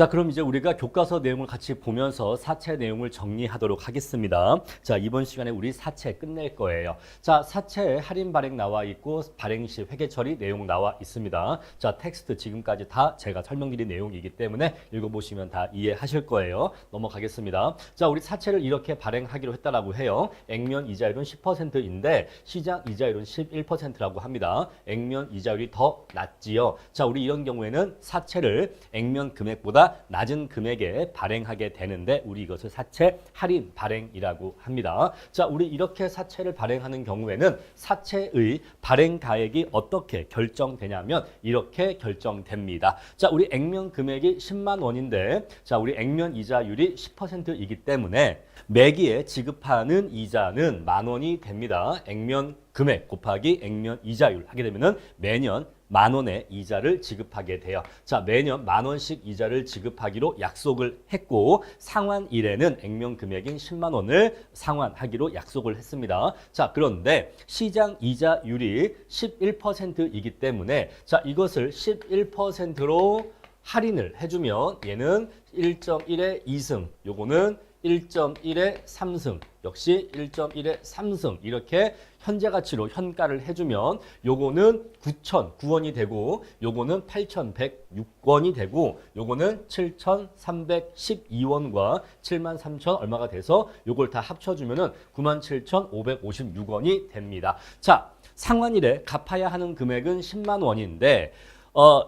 자, 그럼 이제 우리가 교과서 내용을 같이 보면서 사채 내용을 정리하도록 하겠습니다. 자, 이번 시간에 우리 사채 끝낼 거예요. 자, 사채 할인 발행 나와 있고 발행 시 회계 처리 내용 나와 있습니다. 자, 텍스트 지금까지 다 제가 설명드린 내용이기 때문에 읽어보시면 다 이해하실 거예요. 넘어가겠습니다. 자, 우리 사채를 이렇게 발행하기로 했다라고 해요. 액면 이자율은 10%인데 시장 이자율은 11%라고 합니다. 액면 이자율이 더 낮지요. 자, 우리 이런 경우에는 사채를 액면 금액보다 낮은 금액에 발행하게 되는데 우리 이것을 사채 할인 발행이라고 합니다. 자, 우리 이렇게 사채를 발행하는 경우에는 사채의 발행 가액이 어떻게 결정되냐면 이렇게 결정됩니다. 자, 우리 액면 금액이 10만 원인데 자, 우리 액면 이자율이 10%이기 때문에 매기에 지급하는 이자는 만 원이 됩니다. 액면 금액 곱하기 액면 이자율 하게 되면은 매년 만 원의 이자를 지급하게 돼요. 자, 매년 만 원씩 이자를 지급하기로 약속을 했고 상환일에는 액면 금액인 10만 원을 상환하기로 약속을 했습니다. 자, 그런데 시장 이자율이 11%이기 때문에 자, 이것을 11%로 할인을 해주면 얘는 1.1의 2승, 요거는 1.1의 3승, 역시 1.1의 3승 이렇게 현재 가치로 현가를 해주면 요거는 9,009원이 되고 요거는 8,106원이 되고 요거는 7,312원과 73,000 얼마가 돼서 요걸 다 합쳐주면은 97,556원이 됩니다. 자, 상환일에 갚아야 하는 금액은 10만 원인데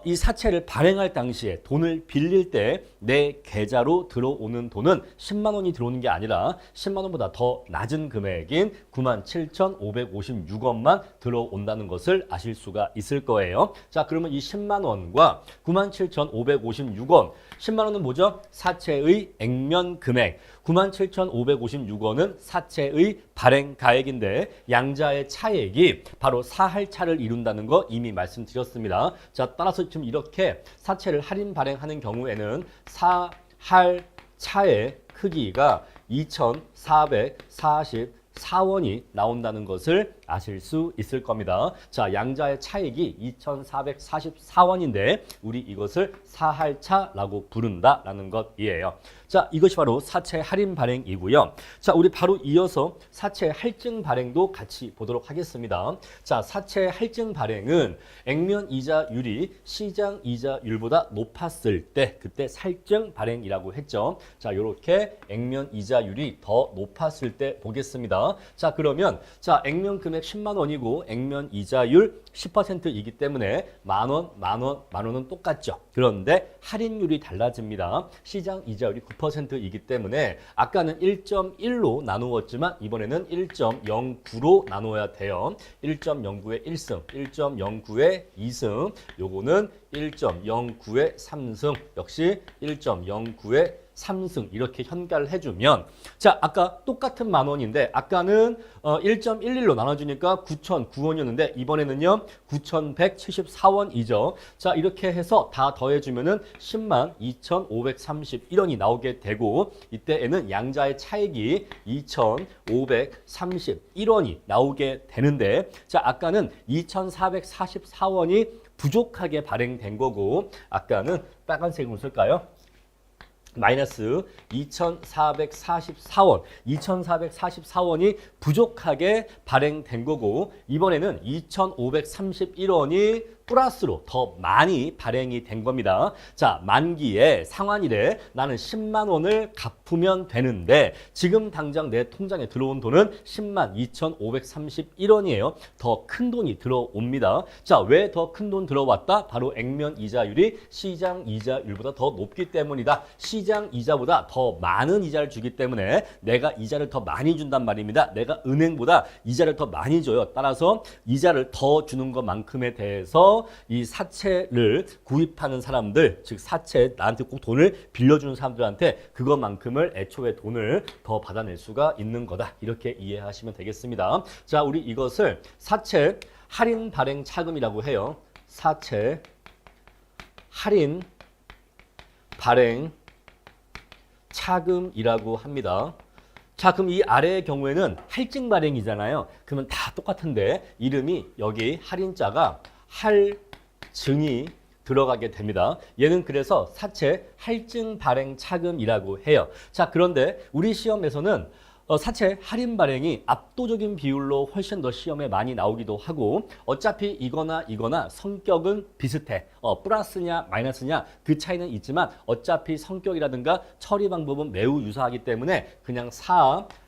이 사채를 발행할 당시에 돈을 빌릴 때 내 계좌로 들어오는 돈은 10만 원이 들어오는 게 아니라 10만 원보다 더 낮은 금액인 97,556원만 들어온다는 것을 아실 수가 있을 거예요. 자, 그러면 이 10만 원과 97,556원 10만 원은 뭐죠? 사채의 액면 금액. 97,556원은 사채의 발행 가액인데 양자의 차액이 바로 사할차를 이룬다는 거 이미 말씀드렸습니다. 자, 따라서 지금 이렇게 사채를 할인 발행하는 경우에는 사할차의 크기가 2,444원이 나온다는 것을 아실 수 있을 겁니다. 자, 양자의 차익이 2,444원인데 우리 이것을 사할차라고 부른다라는 것이에요. 자, 이것이 바로 사채 할인 발행이고요. 자, 우리 바로 이어서 사채 할증 발행도 같이 보도록 하겠습니다. 자, 사채 할증 발행은 액면 이자율이 시장 이자율보다 높았을 때 그때 살증 발행이라고 했죠. 자, 이렇게 액면 이자율이 더 높았을 때 보겠습니다. 자, 그러면 자, 액면 금액 10만 원이고 액면 이자율 10%이기 때문에 만 원은 똑같죠. 그런데 할인율이 달라집니다. 시장 이자율이 9%이기 때문에 아까는 1.1로 나누었지만 이번에는 1.09로 나누어야 돼요. 1.09의 1승, 1.09의 2승, 요거는 1.09의 3승, 역시 1.09의 3승 이렇게 현가를 해주면 자, 아까 똑같은 만 원인데 아까는 1.11로 나눠주니까 9,009원이었는데 이번에는요 9,174원이죠. 자, 이렇게 해서 다 더해주면은 10만 2,531원이 나오게 되고 이때에는 양자의 차익이 2,531원이 나오게 되는데 자, 아까는 2,444원이 부족하게 발행된 거고 아까는 빨간색으로 쓸까요? 마이너스 2,444원, 2,444원이 부족하게 발행된 거고 이번에는 2,531원이 플러스로 더 많이 발행이 된 겁니다. 자, 만기에 상환일에 나는 10만 원을 갚으면 되는데 지금 당장 내 통장에 들어온 돈은 10만 2,531원이에요. 더 큰 돈이 들어옵니다. 자, 왜 더 큰 돈 들어왔다? 바로 액면 이자율이 시장 이자율보다 더 높기 때문이다. 시장 이자보다 더 많은 이자를 주기 때문에 내가 이자를 더 많이 준단 말입니다. 내가 은행보다 이자를 더 많이 줘요. 따라서 이자를 더 주는 것만큼에 대해서 이 사채를 구입하는 사람들, 즉 사채 나한테 꼭 돈을 빌려주는 사람들한테 그것만큼을 애초에 돈을 더 받아낼 수가 있는 거다. 이렇게 이해하시면 되겠습니다. 자, 우리 이것을 사채 할인 발행 차금이라고 해요. 사채 할인 발행 차금이라고 합니다. 자, 그럼 이 아래의 경우에는 할증 발행이잖아요. 그러면 다 똑같은데 이름이 여기 할인자가 할증이 들어가게 됩니다. 얘는 그래서 사채 할증 발행 차금이라고 해요. 자, 그런데 우리 시험에서는 사채 할인 발행이 압도적인 비율로 훨씬 더 시험에 많이 나오기도 하고 어차피 이거나 성격은 비슷해. 플러스냐 마이너스냐 그 차이는 있지만 어차피 성격이라든가 처리 방법은 매우 유사하기 때문에 그냥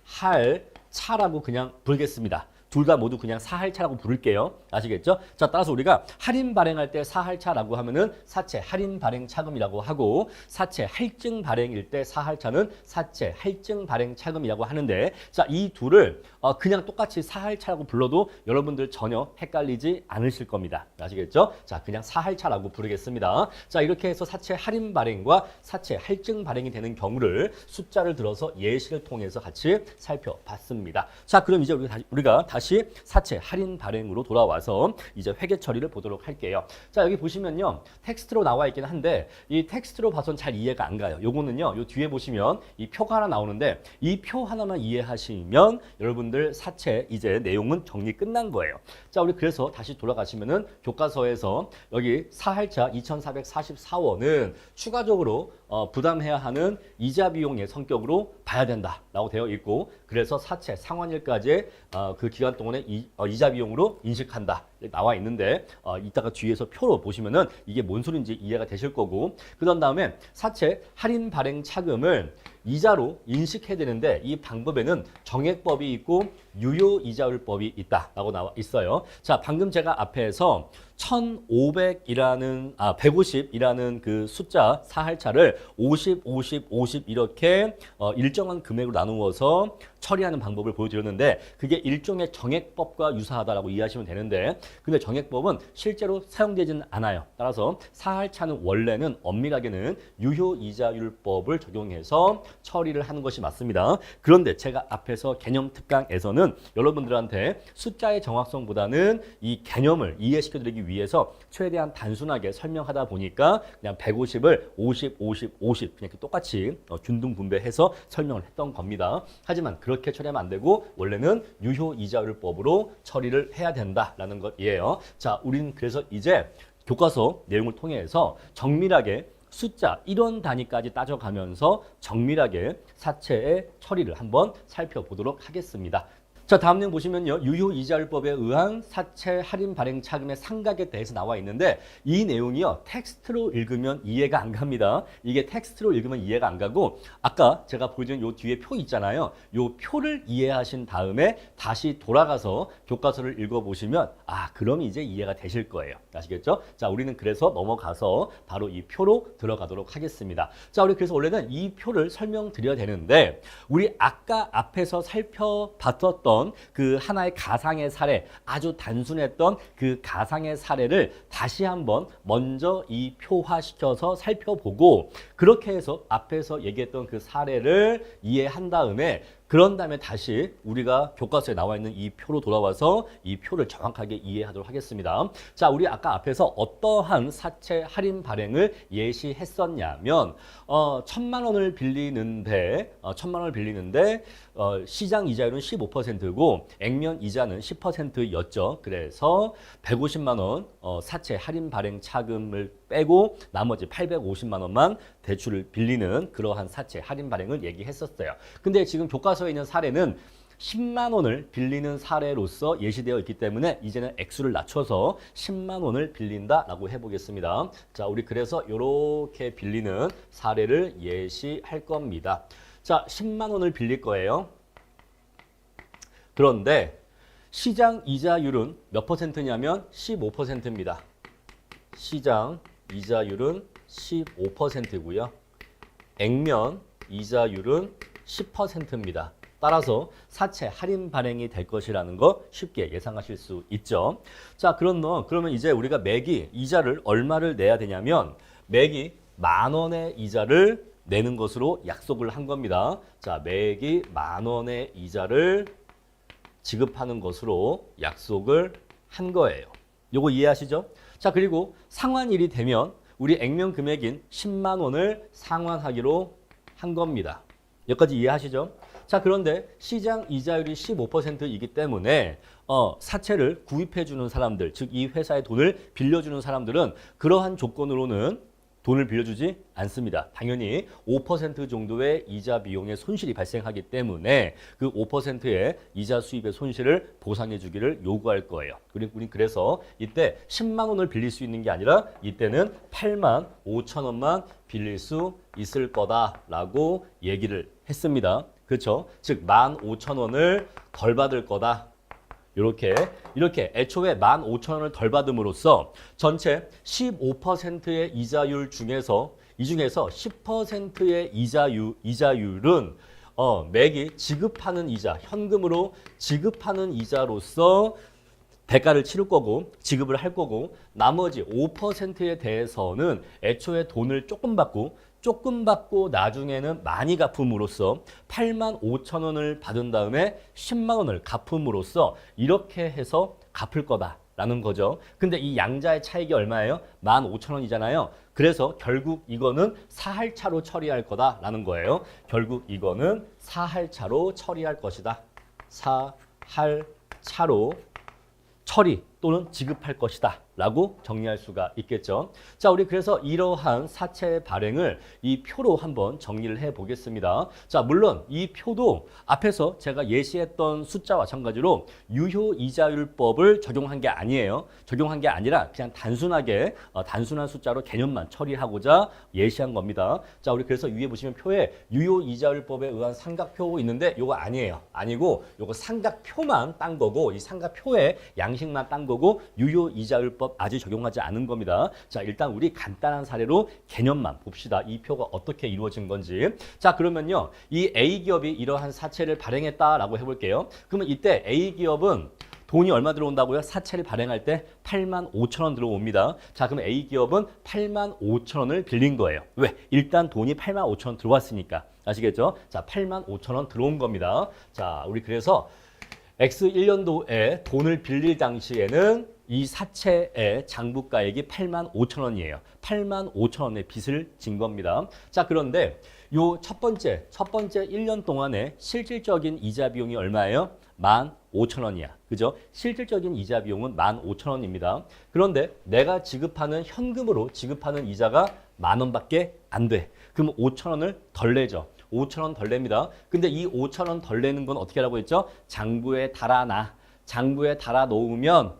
사할차라고 그냥 부르겠습니다. 둘 다 모두 그냥 사할차라고 부를게요. 아시겠죠? 자, 따라서 우리가 할인 발행할 때 사할차라고 하면은 사채 할인 발행 차금이라고 하고 사채 할증 발행일 때 사할차는 사채 할증 발행 차금이라고 하는데 자, 이 둘을 그냥 똑같이 사할차라고 불러도 여러분들 전혀 헷갈리지 않으실 겁니다. 아시겠죠? 자, 그냥 사할차라고 부르겠습니다. 자, 이렇게 해서 사채 할인 발행과 사채 할증 발행이 되는 경우를 숫자를 들어서 예시를 통해서 같이 살펴봤습니다. 자, 그럼 이제 우리가 다시 사채 할인 발행으로 돌아와서 이제 회계 처리를 보도록 할게요. 자, 여기 보시면요. 텍스트로 나와 있긴 한데 이 텍스트로 봐선 잘 이해가 안 가요. 요거는요. 요 뒤에 보시면 이 표가 하나 나오는데 이 표 하나만 이해하시면 여러분들 사채 이제 내용은 정리 끝난 거예요. 자, 우리 그래서 다시 돌아가시면은 교과서에서 여기 사할차 2,444원은 추가적으로 부담해야 하는 이자 비용의 성격으로 봐야 된다라고 되어 있고 그래서 사채 상환일까지의 그 기간 동안에 이자 비용으로 인식한다 나와 있는데 이따가 뒤에서 표로 보시면은 이게 뭔 소린지 이해가 되실 거고 그런 다음에 사채 할인 발행 차금을 이자로 인식해야 되는데 이 방법에는 정액법이 있고 유효이자율법이 있다라고 나와 있어요. 자, 방금 제가 앞에서 150이라는 그 숫자 사할차를 50, 50, 50 이렇게 일정한 금액으로 나누어서 처리하는 방법을 보여드렸는데 그게 일종의 정액법과 유사하다라고 이해하시면 되는데 근데 정액법은 실제로 사용되지는 않아요. 따라서 사할차는 원래는 엄밀하게는 유효이자율법을 적용해서 처리를 하는 것이 맞습니다. 그런데 제가 앞에서 개념 특강에서는 여러분들한테 숫자의 정확성보다는 이 개념을 이해시켜드리기 위해서 최대한 단순하게 설명하다 보니까 그냥 150을 50, 50, 50 그냥 똑같이 균등 분배해서 설명을 했던 겁니다. 하지만 그렇게 처리하면 안 되고 원래는 유효이자율법으로 처리를 해야 된다라는 것이에요. 자, 우리는 그래서 이제 교과서 내용을 통해서 정밀하게 숫자 1원 단위까지 따져가면서 정밀하게 사채의 처리를 한번 살펴보도록 하겠습니다. 자, 다음 내용 보시면요. 유효이자율법에 의한 사채 할인 발행 차금의 상각에 대해서 나와 있는데 이 내용이요. 텍스트로 읽으면 이해가 안 갑니다. 이게 텍스트로 읽으면 이해가 안 가고 아까 제가 보여준 요 뒤에 표 있잖아요. 요 표를 이해하신 다음에 다시 돌아가서 교과서를 읽어보시면 그럼 이제 이해가 되실 거예요. 아시겠죠? 자, 우리는 그래서 넘어가서 바로 이 표로 들어가도록 하겠습니다. 자, 우리 그래서 원래는 이 표를 설명드려야 되는데 우리 아까 앞에서 살펴봤었던 그 하나의 가상의 사례, 아주 단순했던 그 가상의 사례를 다시 한번 먼저 이 표화시켜서 살펴보고 그렇게 해서 앞에서 얘기했던 그 사례를 이해한 다음에 그런 다음에 다시 우리가 교과서에 나와 있는 이 표로 돌아와서 이 표를 정확하게 이해하도록 하겠습니다. 자, 우리 아까 앞에서 어떠한 사채 할인 발행을 예시했었냐면 1,000만 원을 빌리는데 시장 이자율은 15%고 액면 이자는 10%였죠. 그래서 150만 원 사채 할인 발행 차금을 빼고 나머지 850만 원만 대출을 빌리는 그러한 사채 할인 발행을 얘기했었어요. 근데 지금 교과서에 있는 사례는 10만 원을 빌리는 사례로서 예시되어 있기 때문에 이제는 액수를 낮춰서 10만 원을 빌린다라고 해보겠습니다. 자, 우리 그래서 이렇게 빌리는 사례를 예시할 겁니다. 자, 10만 원을 빌릴 거예요. 그런데 시장 이자율은 몇 퍼센트냐면 15%입니다. 시장 이자율은 15%고요. 액면 이자율은 10%입니다. 따라서 사채 할인 발행이 될 것이라는 거 쉽게 예상하실 수 있죠. 자, 그러면 이제 우리가 매기 이자를 얼마를 내야 되냐면 매기 10,000원의 이자를 내는 것으로 약속을 한 겁니다. 자, 매기 10,000원의 이자를 지급하는 것으로 약속을 한 거예요. 요거 이해하시죠? 자, 그리고 상환일이 되면 우리 액면 금액인 10만 원을 상환하기로 한 겁니다. 여기까지 이해하시죠? 자, 그런데 시장 이자율이 15%이기 때문에 사채를 구입해 주는 사람들, 즉 이 회사에 돈을 빌려주는 사람들은 그러한 조건으로는 돈을 빌려주지 않습니다. 당연히 5% 정도의 이자 비용의 손실이 발생하기 때문에 그 5%의 이자 수입의 손실을 보상해 주기를 요구할 거예요. 우리 그래서 이때 10만 원을 빌릴 수 있는 게 아니라 이때는 8만 5천 원만 빌릴 수 있을 거다라고 얘기를 했습니다. 그렇죠? 즉 15,000원을 덜 받을 거다. 이렇게 애초에 15,000원을 덜 받음으로써 전체 15%의 이자율 중에서 이 중에서 10%의 이자율은 매기 지급하는 이자, 현금으로 지급하는 이자로서 대가를 치를 거고 지급을 할 거고 나머지 5%에 대해서는 애초에 돈을 조금 받고 나중에는 많이 갚음으로써 8만 5천 원을 받은 다음에 10만 원을 갚음으로써 이렇게 해서 갚을 거다라는 거죠. 근데 이 양자의 차익이 얼마예요? 15,000원이잖아요. 그래서 결국 이거는 사할차로 처리할 거다라는 거예요. 결국 이거는 사할차로 처리할 것이다. 사할차로 처리 또는 지급할 것이다 라고 정리할 수가 있겠죠. 자, 우리 그래서 이러한 사채 발행을 이 표로 한번 정리를 해 보겠습니다. 자, 물론 이 표도 앞에서 제가 예시했던 숫자와 마찬가지로 유효이자율법을 적용한 게 아니에요. 적용한 게 아니라 그냥 단순하게 단순한 숫자로 개념만 처리하고자 예시한 겁니다. 자, 우리 그래서 위에 보시면 표에 유효이자율법에 의한 삼각표 있는데 이거 아니에요. 아니고 이거 삼각표만 딴 거고 이 삼각표에 양식만 딴 거고 유효이자율법 아직 적용하지 않은 겁니다. 자, 일단 우리 간단한 사례로 개념만 봅시다. 이 표가 어떻게 이루어진 건지. 자, 그러면요. 이 A기업이 이러한 사채를 발행했다라고 해볼게요. 그러면 이때 A기업은 돈이 얼마 들어온다고요? 사채를 발행할 때 8만 5천 원 들어옵니다. 자, 그럼 A기업은 8만 5천 원을 빌린 거예요. 왜? 일단 돈이 8만 5천 원 들어왔으니까. 아시겠죠? 자, 8만 5천 원 들어온 겁니다. 자, 우리 그래서 X1년도에 돈을 빌릴 당시에는 이 사채의 장부가액이 8만 5천 원이에요. 8만 5천 원의 빚을 진 겁니다. 자, 그런데 요 첫 번째 1년 동안에 실질적인 이자 비용이 얼마예요? 15,000원이야. 그죠? 실질적인 이자 비용은 15,000원입니다. 그런데 내가 지급하는 현금으로 지급하는 이자가 10,000원밖에 안 돼. 그럼 5,000원을 덜 내죠. 5,000원 덜 냅니다. 근데 이 5,000원 덜 내는 건 어떻게 하라고 했죠? 장부에 달아놔. 장부에 달아 놓으면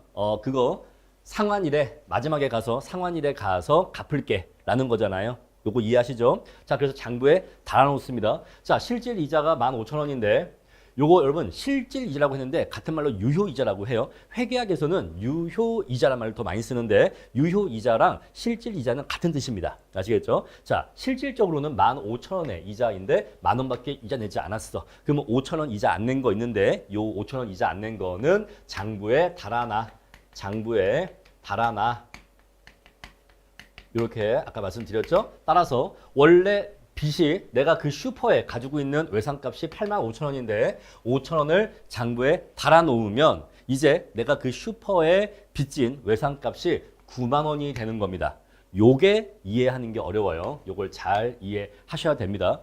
그거 상환일에 마지막에 가서 상환일에 가서 갚을게 라는 거잖아요. 요거 이해하시죠? 자, 그래서 장부에 달아 놓습니다. 자, 실질 이자가 15,000원인데 요거 여러분 실질이자라고 했는데 같은 말로 유효이자라고 해요. 회계학에서는 유효이자라는 말을 더 많이 쓰는데 유효이자랑 실질이자는 같은 뜻입니다. 아시겠죠? 자, 실질적으로는 15,000원의 이자인데 10,000원밖에 이자 내지 않았어. 그러면 5,000원 이자 안 낸 거 있는데 요 5,000원 이자 안 낸 거는 장부에 달아놔. 장부에 달아놔. 이렇게 아까 말씀드렸죠? 따라서 원래 빚이 내가 그 슈퍼에 가지고 있는 외상값이 8만 5천 원인데 5천 원을 장부에 달아놓으면 이제 내가 그 슈퍼에 빚진 외상값이 9만 원이 되는 겁니다. 요게 이해하는 게 어려워요. 요걸 잘 이해하셔야 됩니다.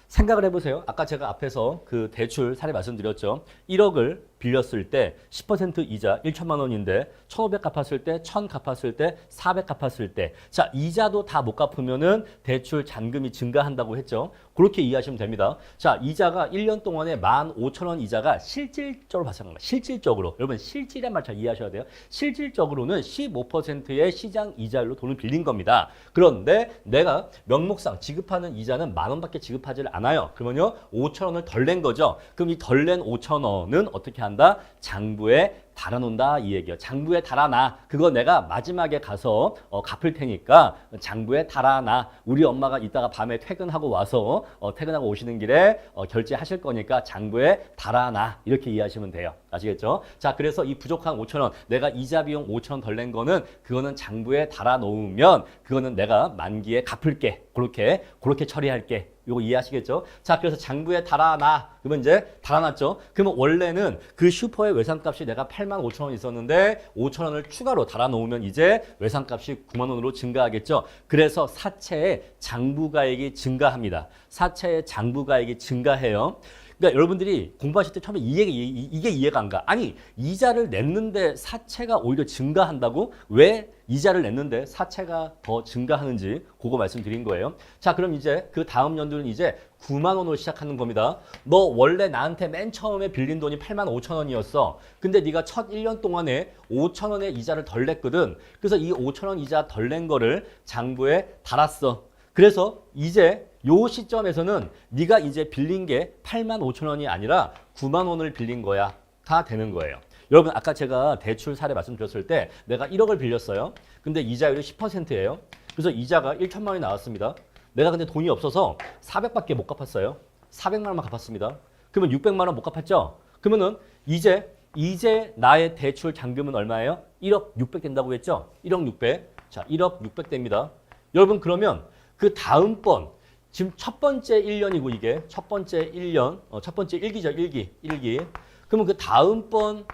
생각을 해보세요. 아까 제가 앞에서 그 대출 사례 말씀드렸죠. 1억을 빌렸을 때 10% 이자 1천만 원인데 1,500 갚았을 때 1,000 갚았을 때 400 갚았을 때 자, 이자도 다 못 갚으면은 대출 잔금이 증가한다고 했죠. 그렇게 이해하시면 됩니다. 자, 이자가 1년 동안에 15,000원 이자가 실질적으로 발생한 거예요. 실질적으로. 여러분 실질이란 말 잘 이해하셔야 돼요. 실질적으로는 15%의 시장 이자율로 돈을 빌린 겁니다. 그런데 내가 명목상 지급하는 이자는 10,000원밖에 지급하지 않아요. 그러면요 5,000원을 덜 낸 거죠. 그럼 이 덜 낸 5,000원은 어떻게 한다? 장부에 달아놓는다 이 얘기예요. 장부에 달아놔. 그거 내가 마지막에 가서 갚을 테니까 장부에 달아놔. 우리 엄마가 이따가 밤에 퇴근하고 와서 퇴근하고 오시는 길에 결제하실 거니까 장부에 달아놔. 이렇게 이해하시면 돼요. 아시겠죠? 자, 그래서 이 부족한 5,000원 내가 이자 비용 5,000원 덜 낸 거는 그거는 장부에 달아놓으면 그거는 내가 만기에 갚을게. 그렇게 처리할게. 요거 이해하시겠죠? 자, 그래서 장부에 달아놔. 그러면 이제 달아놨죠? 그러면 원래는 그 슈퍼의 외상값이 내가 8만 5천 원 있었는데 5천 원을 추가로 달아놓으면 이제 외상값이 9만 원으로 증가하겠죠? 그래서 사채의 장부가액이 증가합니다. 사채의 장부가액이 증가해요. 그러니까 여러분들이 공부하실 때 처음에 이게 이해가 안 가. 아니, 이자를 냈는데 사채가 오히려 증가한다고? 왜 이자를 냈는데 사채가 더 증가하는지 그거 말씀드린 거예요. 자, 그럼 이제 그 다음 연도는 이제 9만 원으로 시작하는 겁니다. 너 원래 나한테 맨 처음에 빌린 돈이 8만 5천 원이었어. 근데 네가 첫 1년 동안에 5천 원의 이자를 덜 냈거든. 그래서 이 5천 원 이자 덜 낸 거를 장부에 달았어. 그래서 이제 요 시점에서는 네가 이제 빌린 게 8만 5천 원이 아니라 9만 원을 빌린 거야. 다 되는 거예요. 여러분 아까 제가 대출 사례 말씀드렸을 때 내가 1억을 빌렸어요. 근데 이자율이 10%예요. 그래서 이자가 1천만 원이 나왔습니다. 내가 근데 돈이 없어서 400밖에 못 갚았어요. 400만 원만 갚았습니다. 그러면 600만 원 못 갚았죠? 그러면은 이제 나의 대출 잔금은 얼마예요? 1억 600 된다고 했죠? 1억 600. 자, 1억 600 됩니다. 여러분 그러면 그 다음번 지금 첫 번째 1년이고 이게 첫 번째 1년, 첫 번째 1기죠, 1기. 그러면 그 다음번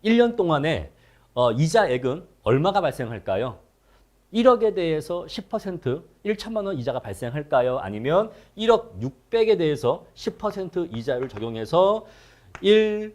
1년 동안에 이자액은 얼마가 발생할까요? 1억에 대해서 10% 1천만 원 이자가 발생할까요? 아니면 1억 600에 대해서 10% 이자율을 적용해서 1060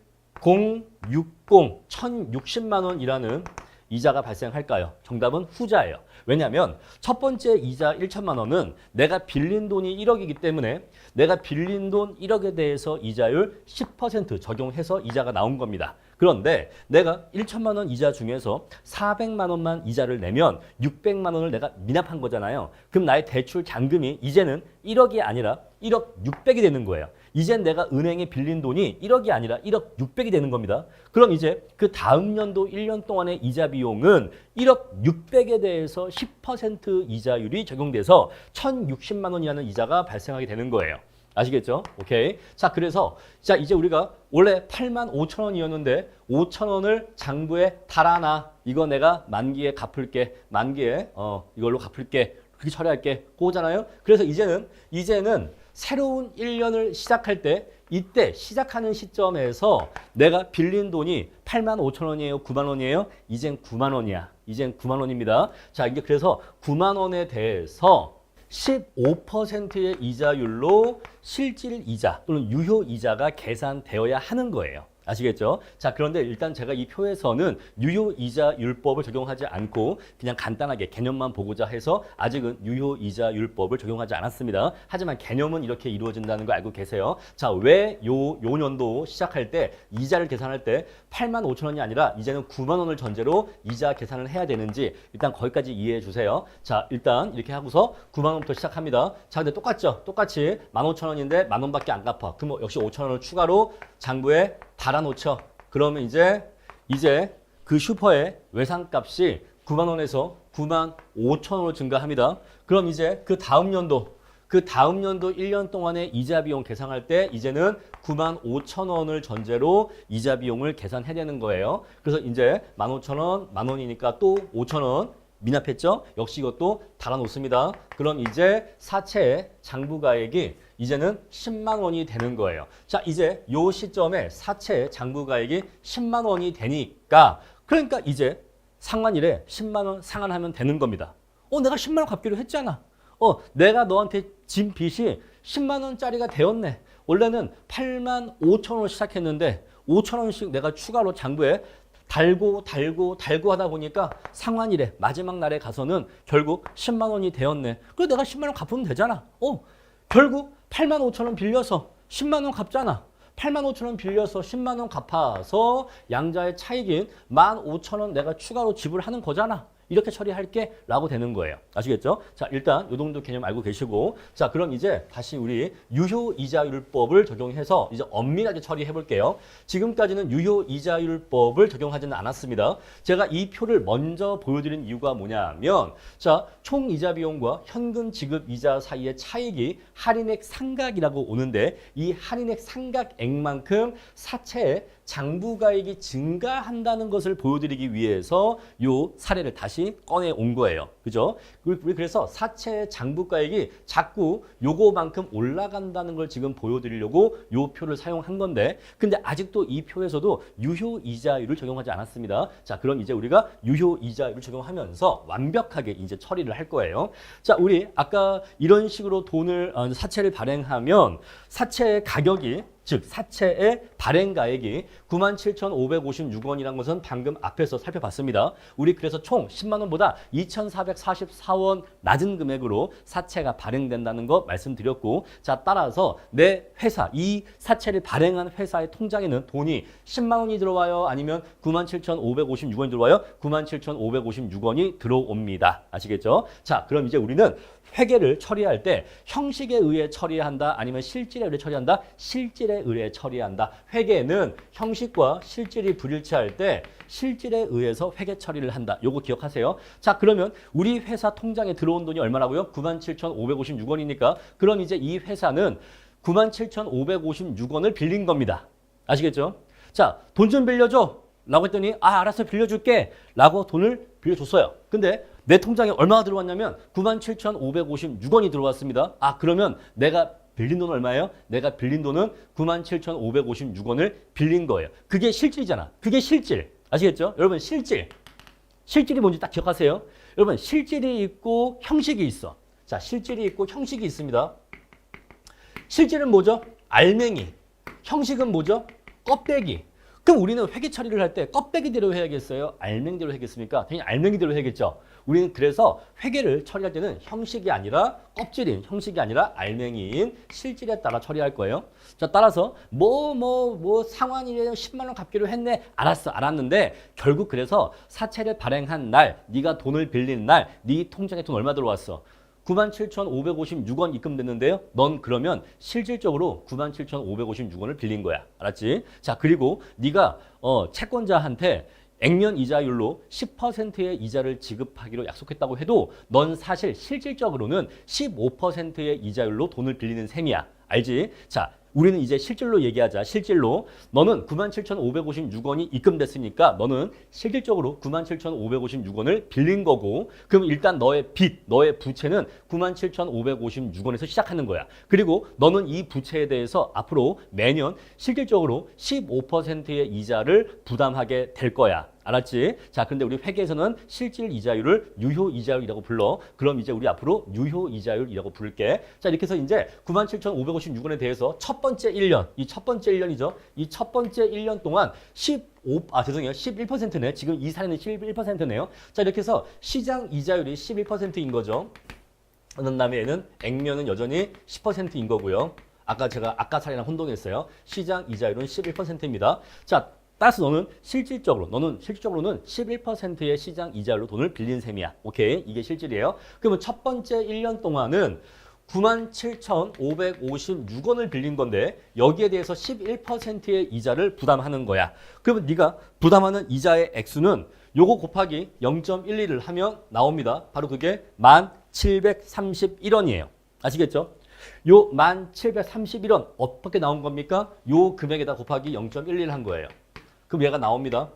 1060만 원이라는 이자가 발생할까요? 정답은 후자예요. 왜냐하면 첫 번째 이자 1천만 원은 내가 빌린 돈이 1억이기 때문에 내가 빌린 돈 1억에 대해서 이자율 10% 적용해서 이자가 나온 겁니다. 그런데 내가 1천만 원 이자 중에서 400만 원만 이자를 내면 600만 원을 내가 미납한 거잖아요. 그럼 나의 대출 잔금이 이제는 1억이 아니라 1억 600이 되는 거예요. 이젠 내가 은행에 빌린 돈이 1억이 아니라 1억 600이 되는 겁니다. 그럼 이제 그 다음 연도 1년 동안의 이자 비용은 1억 600에 대해서 10% 이자율이 적용돼서 1,060만 원이라는 이자가 발생하게 되는 거예요. 아시겠죠? 오케이. 자, 그래서 자 이제 우리가 원래 8만 5천 원이었는데 5천 원을 장부에 달아놔. 이거 내가 만기에 갚을게. 만기에 이걸로 갚을게. 그렇게 처리할게. 그거잖아요. 그래서 이제는 새로운 1년을 시작할 때 이때 시작하는 시점에서 내가 빌린 돈이 8만 5천 원이에요? 9만 원이에요? 이젠 9만 원이야. 이젠 9만 원입니다. 자, 이게 그래서 9만 원에 대해서 15%의 이자율로 실질 이자 또는 유효 이자가 계산되어야 하는 거예요. 아시겠죠? 자, 그런데 일단 제가 이 표에서는 유효이자율법을 적용하지 않고 그냥 간단하게 개념만 보고자 해서 아직은 유효이자율법을 적용하지 않았습니다. 하지만 개념은 이렇게 이루어진다는 거 알고 계세요. 자, 왜 요 년도 시작할 때 이자를 계산할 때 8만 5천 원이 아니라 이제는 9만 원을 전제로 이자 계산을 해야 되는지 일단 거기까지 이해해 주세요. 자, 일단 이렇게 하고서 9만 원부터 시작합니다. 자, 근데 똑같죠? 똑같이 15,000원인데 만 원밖에 안 갚아. 그럼 역시 5천 원을 추가로 장부에 달아놓죠. 그러면 이제 그 슈퍼의 외상값이 9만 원에서 9만 5천 원으로 증가합니다. 그럼 이제 그 다음 연도 1년 동안의 이자 비용 계산할 때 이제는 9만 5천 원을 전제로 이자 비용을 계산해야 되는 거예요. 그래서 이제 15,000원, 만 원이니까 또 5천 원 미납했죠? 역시 이것도 달아놓습니다. 그럼 이제 사채의 장부가액이 이제는 10만 원이 되는 거예요. 자, 이제 요 시점에 사채의 장부가액이 10만 원이 되니까 그러니까 이제 상환일에 10만 원 상환하면 되는 겁니다. 내가 10만 원 갚기로 했잖아. 내가 너한테 진 빚이 10만 원짜리가 되었네. 원래는 8만 5천 원을 시작했는데 5천 원씩 내가 추가로 장부에 달고 하다 보니까 상환일에 마지막 날에 가서는 결국 10만 원이 되었네. 그래서 내가 10만 원 갚으면 되잖아. 결국 8만 5천 원 빌려서 10만 원 갚잖아. 8만 5천 원 빌려서 10만 원 갚아서 양자의 차익인 15,000원 내가 추가로 지불하는 거잖아. 이렇게 처리할게 라고 되는 거예요. 아시겠죠? 자, 일단 요 정도 개념 알고 계시고 자, 그럼 이제 다시 우리 유효이자율법을 적용해서 이제 엄밀하게 처리해 볼게요. 지금까지는 유효이자율법을 적용하지는 않았습니다. 제가 이 표를 먼저 보여드린 이유가 뭐냐면 자, 총 이자 비용과 현금 지급 이자 사이의 차익이 할인액 상각이라고 오는데 이 할인액 상각액만큼 사채의 장부가액이 증가한다는 것을 보여드리기 위해서 요 사례를 다시 꺼내 온 거예요. 그죠? 우리 그래서 사채 장부가액이 자꾸 요거만큼 올라간다는 걸 지금 보여드리려고 요 표를 사용한 건데, 근데 아직도 이 표에서도 유효이자율을 적용하지 않았습니다. 자, 그럼 이제 우리가 유효이자율을 적용하면서 완벽하게 이제 처리를 할 거예요. 자, 우리 아까 이런 식으로 사채를 발행하면 사채의 가격이, 즉 사채의 발행가액이 97,556원이라는 것은 방금 앞에서 살펴봤습니다. 우리 그래서 총 10만 원보다 2,444원 낮은 금액으로 사채가 발행된다는 거 말씀드렸고, 자, 따라서 내 회사, 이 사채를 발행한 회사의 통장에는 돈이 10만 원이 들어와요? 아니면 97,556원이 들어와요? 97,556원이 들어옵니다. 아시겠죠? 자, 그럼 이제 우리는 회계를 처리할 때 형식에 의해 처리한다, 아니면 실질에 의해 처리한다? 실질에 의해 처리한다. 회계는 형식과 실질이 불일치할 때 실질에 의해서 회계 처리를 한다. 요거 기억하세요. 자, 그러면 우리 회사 통장에 들어온 돈이 얼마라고요? 97,556원이니까 그럼 이제 이 회사는 97,556원을 빌린 겁니다. 아시겠죠? 자, 돈 좀 빌려줘 라고 했더니 알았어, 빌려줄게 라고 돈을 빌려줬어요. 근데 내 통장에 얼마가 들어왔냐면 97,556원이 들어왔습니다. 그러면 내가 빌린 돈은 얼마예요? 내가 빌린 돈은 97,556원을 빌린 거예요. 그게 실질이잖아. 그게 실질. 아시겠죠? 여러분, 실질이 뭔지 딱 기억하세요. 여러분, 실질이 있고 형식이 있어. 자, 실질이 있고 형식이 있습니다. 실질은 뭐죠? 알맹이. 형식은 뭐죠? 껍데기. 그럼 우리는 회계 처리를 할 때 껍데기대로 해야겠어요? 알맹이대로 해야겠습니까? 당연히 알맹이대로 해야겠죠. 우리는 그래서 회계를 처리할 때는 형식이 아니라 껍질인, 형식이 아니라 알맹이인 실질에 따라 처리할 거예요. 자, 따라서 상환이래 10만 원 갚기로 했네. 알았는데 결국 그래서 사채를 발행한 날, 네가 돈을 빌린 날, 네 통장에 돈 얼마 들어왔어? 97,556원 입금됐는데요. 넌 그러면 실질적으로 97,556원을 빌린 거야. 알았지? 자, 그리고 네가 채권자한테 액면 이자율로 10%의 이자를 지급하기로 약속했다고 해도 넌 사실 실질적으로는 15%의 이자율로 돈을 빌리는 셈이야. 알지? 자, 우리는 이제 실질로 얘기하자. 실질로 너는 97,556원이 입금됐으니까 너는 실질적으로 97,556원을 빌린 거고, 그럼 일단 너의 빚, 너의 부채는 97,556원에서 시작하는 거야. 그리고 너는 이 부채에 대해서 앞으로 매년 실질적으로 15%의 이자를 부담하게 될 거야. 알았지? 자, 그런데 우리 회계에서는 실질 이자율을 유효 이자율이라고 불러. 그럼 이제 우리 앞으로 유효 이자율이라고 부를게. 자, 이렇게 해서 이제 97,556원에 대해서 첫 번째 1년, 이 첫 번째 1년이죠. 이 첫 번째 1년 동안 11%네. 지금 이 사례는 11%네요. 자, 이렇게 해서 시장 이자율이 11%인 거죠. 그런 다음에 얘는 액면은 여전히 10%인 거고요. 아까 사례랑 혼동했어요. 시장 이자율은 11%입니다. 자, 따라서 너는 실질적으로는 11%의 시장 이자율로 돈을 빌린 셈이야. 오케이? 이게 실질이에요. 그러면 첫 번째 1년 동안은 97,556원을 빌린 건데 여기에 대해서 11%의 이자를 부담하는 거야. 그러면 네가 부담하는 이자의 액수는 요거 곱하기 0.12를 하면 나옵니다. 바로 그게 1,731원이에요. 아시겠죠? 요 1,731원 어떻게 나온 겁니까? 요 금액에다 곱하기 0.11을 한 거예요. 그럼 얘가 나옵니다.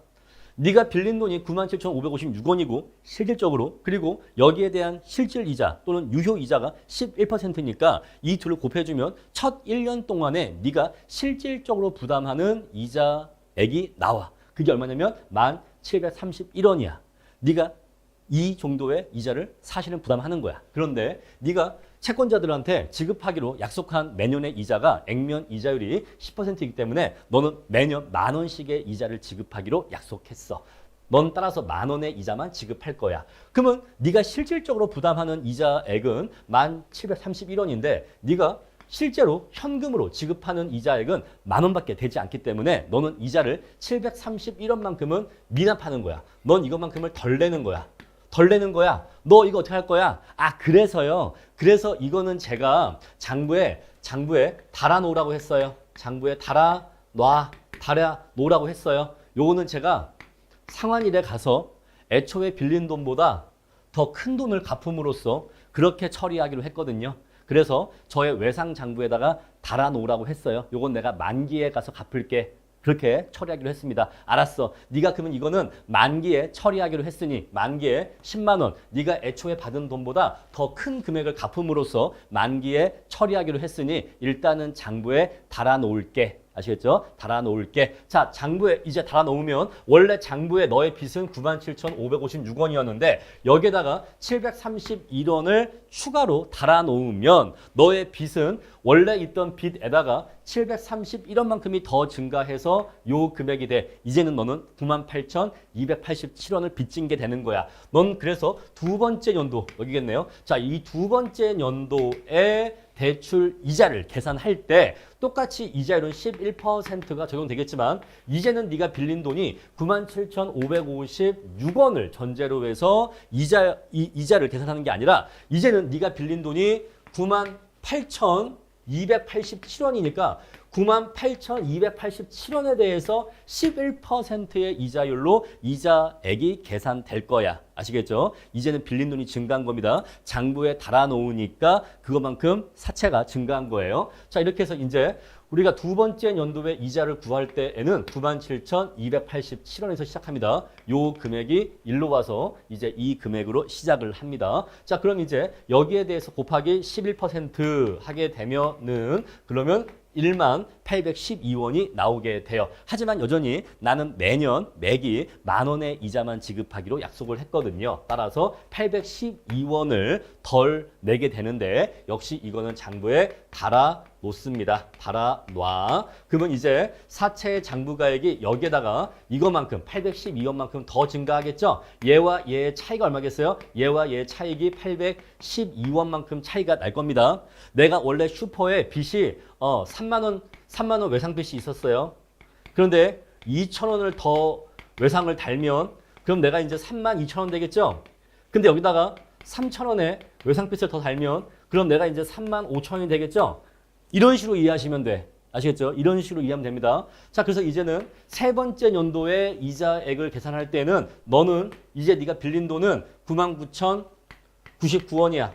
네가 빌린 돈이 97,556원이고 실질적으로, 그리고 여기에 대한 실질 이자 또는 유효 이자가 11%니까 이 둘을 곱해주면 첫 1년 동안에 네가 실질적으로 부담하는 이자액이 나와. 그게 얼마냐면 1,731원이야. 네가 이 정도의 이자를 사실은 부담하는 거야. 그런데 네가 채권자들한테 지급하기로 약속한 매년의 이자가 액면 이자율이 10%이기 때문에 너는 매년 10,000원씩의 이자를 지급하기로 약속했어. 넌 따라서 10,000원의 이자만 지급할 거야. 그러면 네가 실질적으로 부담하는 이자액은 1,731원인데 네가 실제로 현금으로 지급하는 이자액은 10,000원밖에 되지 않기 때문에 너는 이자를 731원만큼은 미납하는 거야. 넌 이것만큼을 덜 내는 거야. 너 이거 어떻게 할 거야? 그래서요. 그래서 이거는 제가 장부에 달아놓으라고 했어요. 장부에 달아놓으라고 했어요. 요거는 제가 상환일에 가서 애초에 빌린 돈보다 더 큰 돈을 갚음으로써 그렇게 처리하기로 했거든요. 그래서 저의 외상 장부에다가 달아놓으라고 했어요. 요건 내가 만기에 가서 갚을게 그렇게 처리하기로 했습니다. 알았어. 네가 그러면 이거는 만기에 처리하기로 했으니 만기에 10만 원. 네가 애초에 받은 돈보다 더 큰 금액을 갚음으로써 만기에 처리하기로 했으니 일단은 장부에 달아놓을게. 아시겠죠? 달아놓을게. 자, 장부에 이제 달아놓으면 원래 장부에 너의 빚은 97,556원이었는데 여기에다가 731원을 추가로 달아놓으면 너의 빚은 원래 있던 빚에다가 731원만큼이 더 증가해서 요 금액이 돼. 이제는 너는 98,287원을 빚진 게 되는 거야. 넌 그래서 두 번째 연도 여기겠네요. 자, 이 두 번째 연도에 대출 이자를 계산할 때 똑같이 이자율은 11%가 적용되겠지만 이제는 네가 빌린 돈이 97,556원을 전제로 해서 이자를 계산하는 게 아니라 이제는 네가 빌린 돈이 98,287원이니까 98,287원에 대해서 11%의 이자율로 이자액이 계산될 거야. 아시겠죠? 이제는 빌린 돈이 증가한 겁니다. 장부에 달아놓으니까 그것만큼 사채가 증가한 거예요. 자, 이렇게 해서 이제 우리가 두 번째 연도의 이자를 구할 때에는 97,287원에서 시작합니다. 요 금액이 일로 와서 이제 이 금액으로 시작을 합니다. 자, 그럼 이제 여기에 대해서 곱하기 11% 하게 되면은 그러면 1812원이 나오게 돼요. 하지만 여전히 나는 매년 매기 10,000원의 이자만 지급하기로 약속을 했거든요. 따라서 812원을 덜 내게 되는데 역시 이거는 장부에 달아놓습니다. 달아놔. 그러면 이제 사채의 장부가액이 여기에다가 이거만큼 812원만큼 더 증가하겠죠. 얘와 얘의 차이가 얼마겠어요? 얘와 얘의 차익이 812원만큼 차이가 날 겁니다. 내가 원래 슈퍼에 빚이 3만 원 외상 빚이 있었어요. 그런데 2,000원을 더 외상을 달면 그럼 내가 이제 32,000원 되겠죠? 근데 여기다가 3,000원에 외상 빚을 더 달면 그럼 내가 이제 35,000원이 되겠죠? 이런 식으로 이해하시면 돼. 아시겠죠? 이런 식으로 이해하면 됩니다. 자, 그래서 이제는 세 번째 연도의 이자액을 계산할 때는 너는 이제 네가 빌린 돈은 99,099원이야.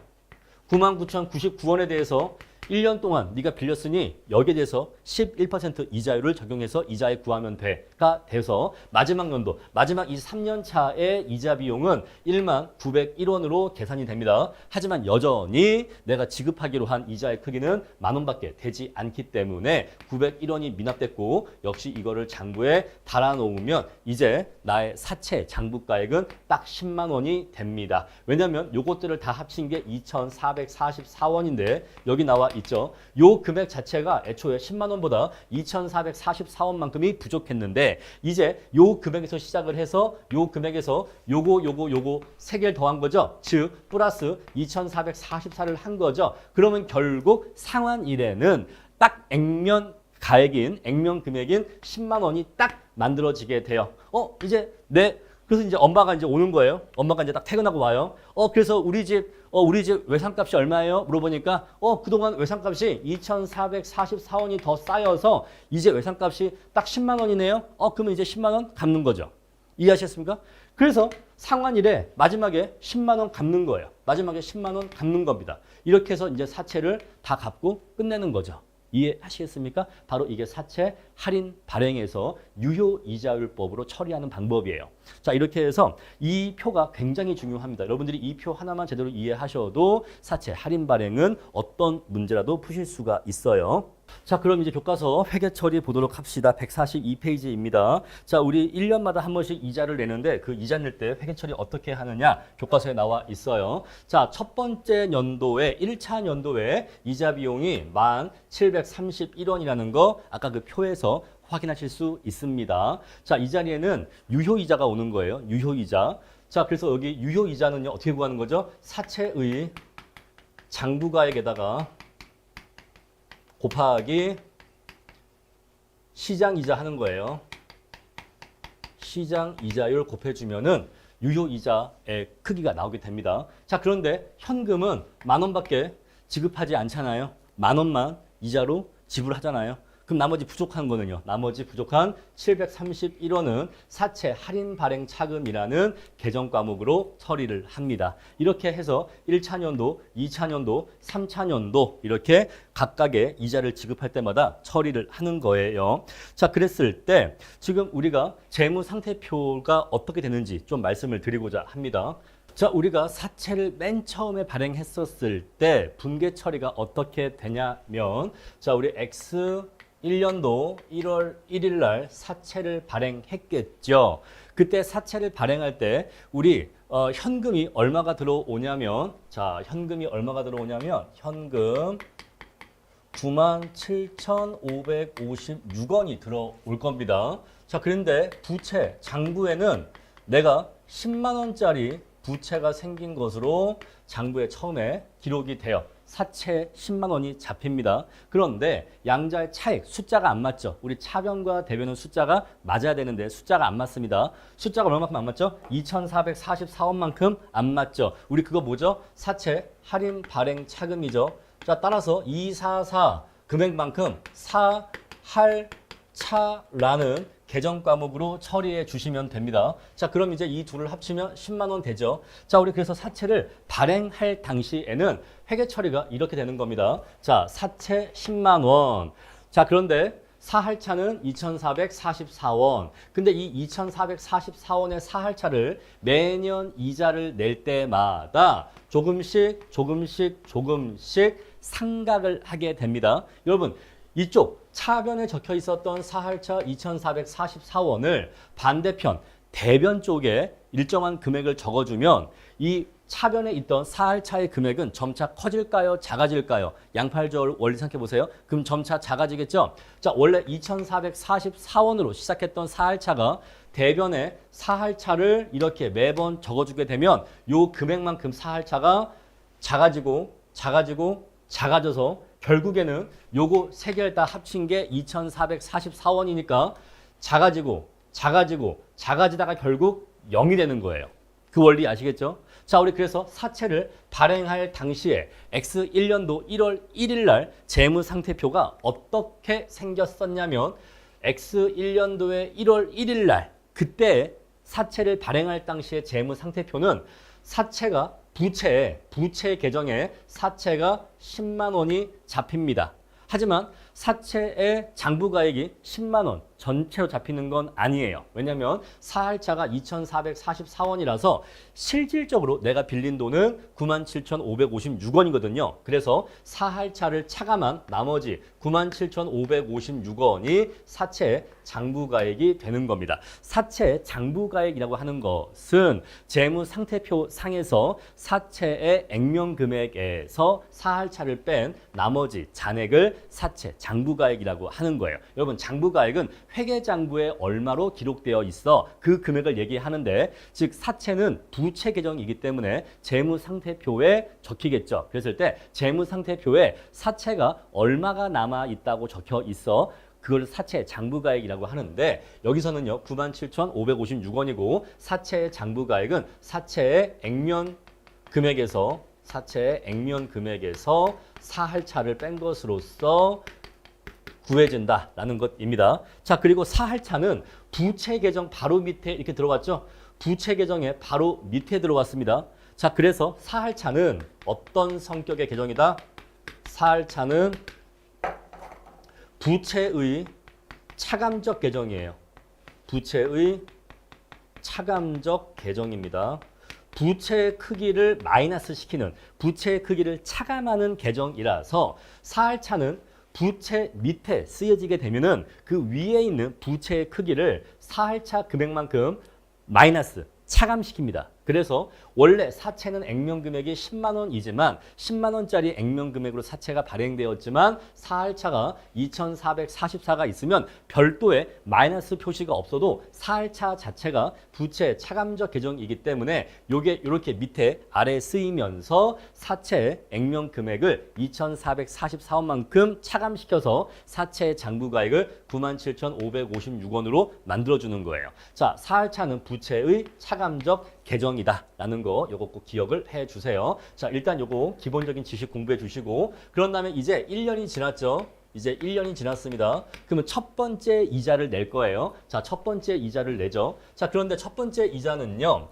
99,099원에 대해서 1년 동안 네가 빌렸으니 여기에 대해서 11% 이자율을 적용해서 이자액 구하면 돼가 돼서 마지막 연도, 마지막 이 3년 차의 이자 비용은 19,101원으로 계산이 됩니다. 하지만 여전히 내가 지급하기로 한 이자의 크기는 10,000원밖에 되지 않기 때문에 901원이 미납됐고 역시 이거를 장부에 달아놓으면 이제 나의 사채 장부가액은 딱 10만 원이 됩니다. 왜냐하면 요것들을 다 합친 게 2,444원인데 여기 나와 있죠. 요 금액 자체가 애초에 10만 원보다 2,444원만큼이 부족했는데 이제 요 금액에서 시작을 해서 요 금액에서 요거 세 개를 더한 거죠. 즉 플러스 2,444를 한 거죠. 그러면 결국 상환일에는 딱 액면 가액인 액면 금액인 10만 원이 딱 만들어지게 돼요. 그래서 이제 엄마가 이제 오는 거예요. 엄마가 이제 딱 퇴근하고 와요. 그래서 우리 집 외상값이 얼마예요? 물어보니까 그동안 외상값이 2,444원이 더 쌓여서 이제 외상값이 딱 10만 원이네요. 그러면 이제 10만 원 갚는 거죠. 이해하셨습니까? 그래서 상환일에 마지막에 10만 원 갚는 거예요. 마지막에 10만 원 갚는 겁니다. 이렇게 해서 이제 사채를 다 갚고 끝내는 거죠. 이해하시겠습니까? 바로 이게 사채 할인 발행에서 유효 이자율법으로 처리하는 방법이에요. 자, 이렇게 해서 이 표가 굉장히 중요합니다. 여러분들이 이 표 하나만 제대로 이해하셔도 사채 할인 발행은 어떤 문제라도 푸실 수가 있어요. 자, 그럼 이제 교과서 회계 처리 보도록 합시다. 142페이지입니다. 자, 우리 1년마다 한 번씩 이자를 내는데 그 이자 낼 때 회계 처리 어떻게 하느냐 교과서에 나와 있어요. 자, 첫 번째 연도에 1차 연도에 이자 비용이 1,731원이라는 거 아까 그 표에서 확인하실 수 있습니다. 자, 이 자리에는 유효이자가 오는 거예요. 유효이자. 자, 그래서 여기 유효이자는요 어떻게 구하는 거죠? 사채의 장부가액에다가 곱하기 시장이자 하는 거예요. 시장이자율 곱해주면은 유효이자의 크기가 나오게 됩니다. 자, 그런데 현금은 10,000원밖에 지급하지 않잖아요. 10,000원만 이자로 지불하잖아요. 그럼 나머지 부족한 거는요. 나머지 부족한 731원은 사채 할인 발행 차금이라는 개정 과목으로 처리를 합니다. 이렇게 해서 1차년도, 2차년도, 3차년도 이렇게 각각의 이자를 지급할 때마다 처리를 하는 거예요. 자, 그랬을 때 지금 우리가 재무 상태표가 어떻게 되는지 좀 말씀을 드리고자 합니다. 자, 우리가 사채를 맨 처음에 발행했었을 때 분계 처리가 어떻게 되냐면, 자, 우리 X 1년도 1월 1일 날 사채를 발행했겠죠. 그때 사채를 발행할 때 우리 현금이 얼마가 들어오냐면, 자, 현금이 얼마가 들어오냐면 현금 97,556원이 들어올 겁니다. 자, 그런데 부채 장부에는 내가 10만 원짜리 부채가 생긴 것으로 장부에 처음에 기록이 돼요. 사채 10만 원이 잡힙니다. 그런데 양자의 차익, 숫자가 안 맞죠. 우리 차변과 대변은 숫자가 맞아야 되는데 숫자가 안 맞습니다. 숫자가 얼마만큼 안 맞죠? 2,444원만큼 안 맞죠. 우리 그거 뭐죠? 사채 할인 발행 차금이죠. 자, 따라서 244 금액만큼 사할차라는 개정 과목으로 처리해 주시면 됩니다. 자, 그럼 이제 이 둘을 합치면 10만 원 되죠. 자, 우리 그래서 사채를 발행할 당시에는 회계 처리가 이렇게 되는 겁니다. 자, 사채 10만 원. 자, 그런데 사할차는 2,444원. 근데 이 2,444원의 사할차를 매년 이자를 낼 때마다 조금씩 상각을 하게 됩니다. 여러분, 이쪽 차변에 적혀 있었던 사할차 2,444원을 반대편 대변 쪽에 일정한 금액을 적어주면 이 차변에 있던 사할차의 금액은 점차 커질까요? 작아질까요? 양팔절 원리 생각해 보세요. 그럼 점차 작아지겠죠? 자, 원래 2,444원으로 시작했던 사할차가 대변에 사할차를 이렇게 매번 적어주게 되면 요 금액만큼 사할차가 작아져서 결국에는 요거 세 개를 다 합친 게 2,444원이니까 작아지다가 결국 0이 되는 거예요. 그 원리 아시겠죠? 자, 우리 그래서 사채를 발행할 당시에 X 1년도 1월 1일 날 재무상태표가 어떻게 생겼었냐면 X 1년도의 1월 1일 날 그때 사채를 발행할 당시의 재무상태표는 사채가 부채 계정에 사채가 10만 원이 잡힙니다. 하지만 사채의 장부가액이 10만 원 전체로 잡히는 건 아니에요. 왜냐하면 사할차가 2,444원이라서 실질적으로 내가 빌린 돈은 97,556원이거든요. 그래서 사할차를 차감한 나머지 97,556원이 사채 장부가액이 되는 겁니다. 사채 장부가액이라고 하는 것은 재무상태표 상에서 사채의 액면금액에서 사할차를 뺀 나머지 잔액을 사채 장부가액이라고 하는 거예요. 여러분, 장부가액은 회계장부에 얼마로 기록되어 있어 그 금액을 얘기하는데, 즉 사채는 부채 계정이기 때문에 재무상태표에 적히겠죠. 그랬을 때 재무상태표에 사채가 얼마가 남아 있다고 적혀 있어 그걸 사채 장부가액이라고 하는데, 여기서는요 97,556원이고 사채의 장부가액은 사채의 액면 금액에서 사할차를 뺀 것으로서 구해진다라는 것입니다. 자, 그리고 사할차는 부채 계정 바로 밑에 이렇게 들어갔죠? 부채 계정에 바로 밑에 들어왔습니다. 자, 그래서 사할차는 어떤 성격의 계정이다? 사할차는 부채의 차감적 계정이에요. 부채의 차감적 계정입니다. 부채의 크기를 마이너스 시키는, 부채의 크기를 차감하는 계정이라서 사할차는 부채 밑에 쓰여지게 되면은 그 위에 있는 부채의 크기를 사할차 금액만큼 마이너스 차감시킵니다. 그래서 원래 사채는 액면금액이 10만 원이지만 10만 원짜리 액면금액으로 사채가 발행되었지만 사할차가 2,444가 있으면 별도의 마이너스 표시가 없어도 사할차 자체가 부채 차감적 계정이기 때문에 요게 이렇게 밑에 아래에 쓰이면서 사채 액면금액을 2,444원만큼 차감시켜서 사채 장부가액을 97,556원으로 만들어주는 거예요. 자, 사할차는 부채의 차감적 계정이다라는 거 요거 꼭 기억을 해주세요. 자, 일단 요거 기본적인 지식 공부해 주시고, 그런 다음에 이제 1년이 지났죠. 이제 1년이 지났습니다. 그러면 첫 번째 이자를 낼 거예요. 자, 첫 번째 이자를 내죠. 자, 그런데 첫 번째 이자는요.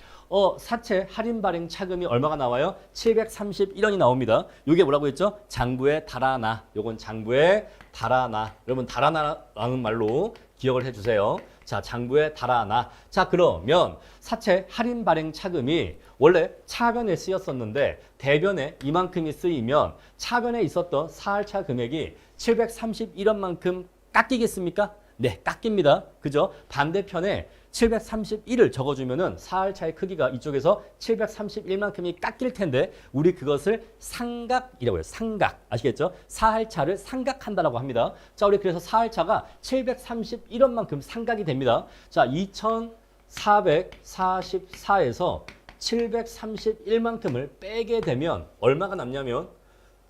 사채 할인 발행 차금이 얼마가 나와요? 731원이 나옵니다. 이게 뭐라고 했죠? 장부에 달아나. 요건 장부에 달아나. 여러분 달아나라는 말로 기억을 해주세요. 자, 장부에 달아나. 자, 그러면 사채 할인 발행 차금이 원래 차변에 쓰였었는데 대변에 이만큼이 쓰이면 차변에 있었던 사할차 금액이 731원만큼 깎이겠습니까? 네, 깎입니다. 그죠? 반대편에 731을 적어주면은 사할차의 크기가 이쪽에서 731만큼이 깎일 텐데 우리 그것을 상각이라고 해요. 상각. 아시겠죠? 사할차를 상각한다라고 합니다. 자, 우리 그래서 사할차가 731원만큼 상각이 됩니다. 자, 2444에서 731만큼을 빼게 되면 얼마가 남냐면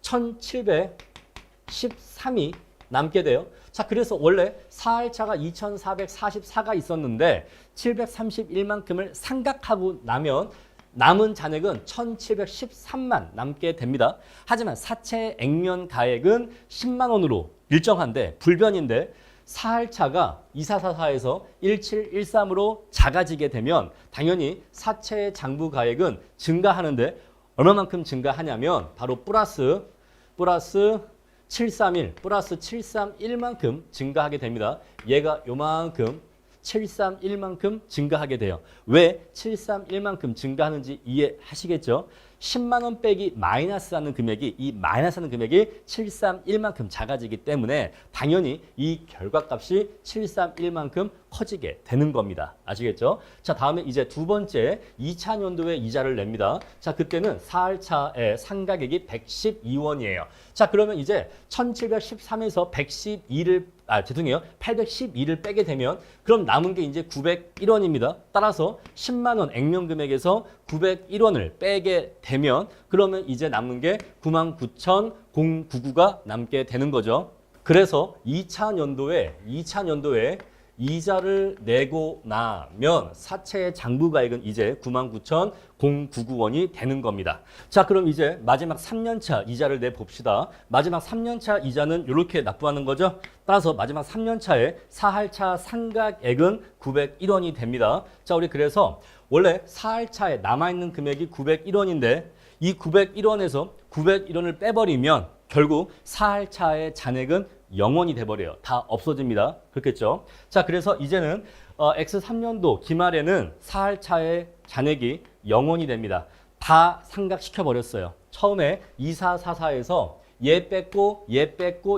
1713이 남게 돼요. 자, 그래서 원래 사할차가 2444가 있었는데 731만큼을 상각하고 나면 남은 잔액은 1713만 남게 됩니다. 하지만 사채 액면 가액은 10만 원으로 일정한데 불변인데 사할차가 2444에서 1713으로 작아지게 되면 당연히 사채의 장부 가액은 증가하는데 얼마만큼 증가하냐면 바로 플러스 731 플러스 731만큼 증가하게 됩니다. 얘가 요만큼 731만큼 증가하게 돼요. 왜 731만큼 증가하는지 이해하시겠죠? 10만 원 빼기 마이너스 하는 금액이 이 마이너스 하는 금액이 731만큼 작아지기 때문에 당연히 이 결과값이 731만큼 커지게 되는 겁니다. 아시겠죠? 자, 다음에 이제 두 번째 2차 연도에 이자를 냅니다. 자, 그때는 사할차의 상가액이 112원이에요. 자, 그러면 이제 1713에서 812를 빼게 되면 그럼 남은 게 이제 901원입니다. 따라서 10만 원 액면 금액에서 901원을 빼게 되면 그러면 이제 남는 게 99,099가 남게 되는 거죠. 그래서 2차 연도에 이자를 내고 나면 사채의 장부가액은 이제 99,099원이 되는 겁니다. 자, 그럼 이제 마지막 3년차 이자를 내봅시다. 마지막 3년차 이자는 이렇게 납부하는 거죠. 따라서 마지막 3년차의 사할차 상각액은 901원이 됩니다. 자, 우리 그래서 원래 사할차에 남아있는 금액이 901원인데 이 901원에서 901원을 빼버리면 결국 사할차의 잔액은 0원이 돼버려요. 다 없어집니다. 그렇겠죠? 자, 그래서 이제는 X3년도 기말에는 사할차의 잔액이 0원이 됩니다. 다 상각시켜버렸어요. 처음에 2444에서 얘 뺐고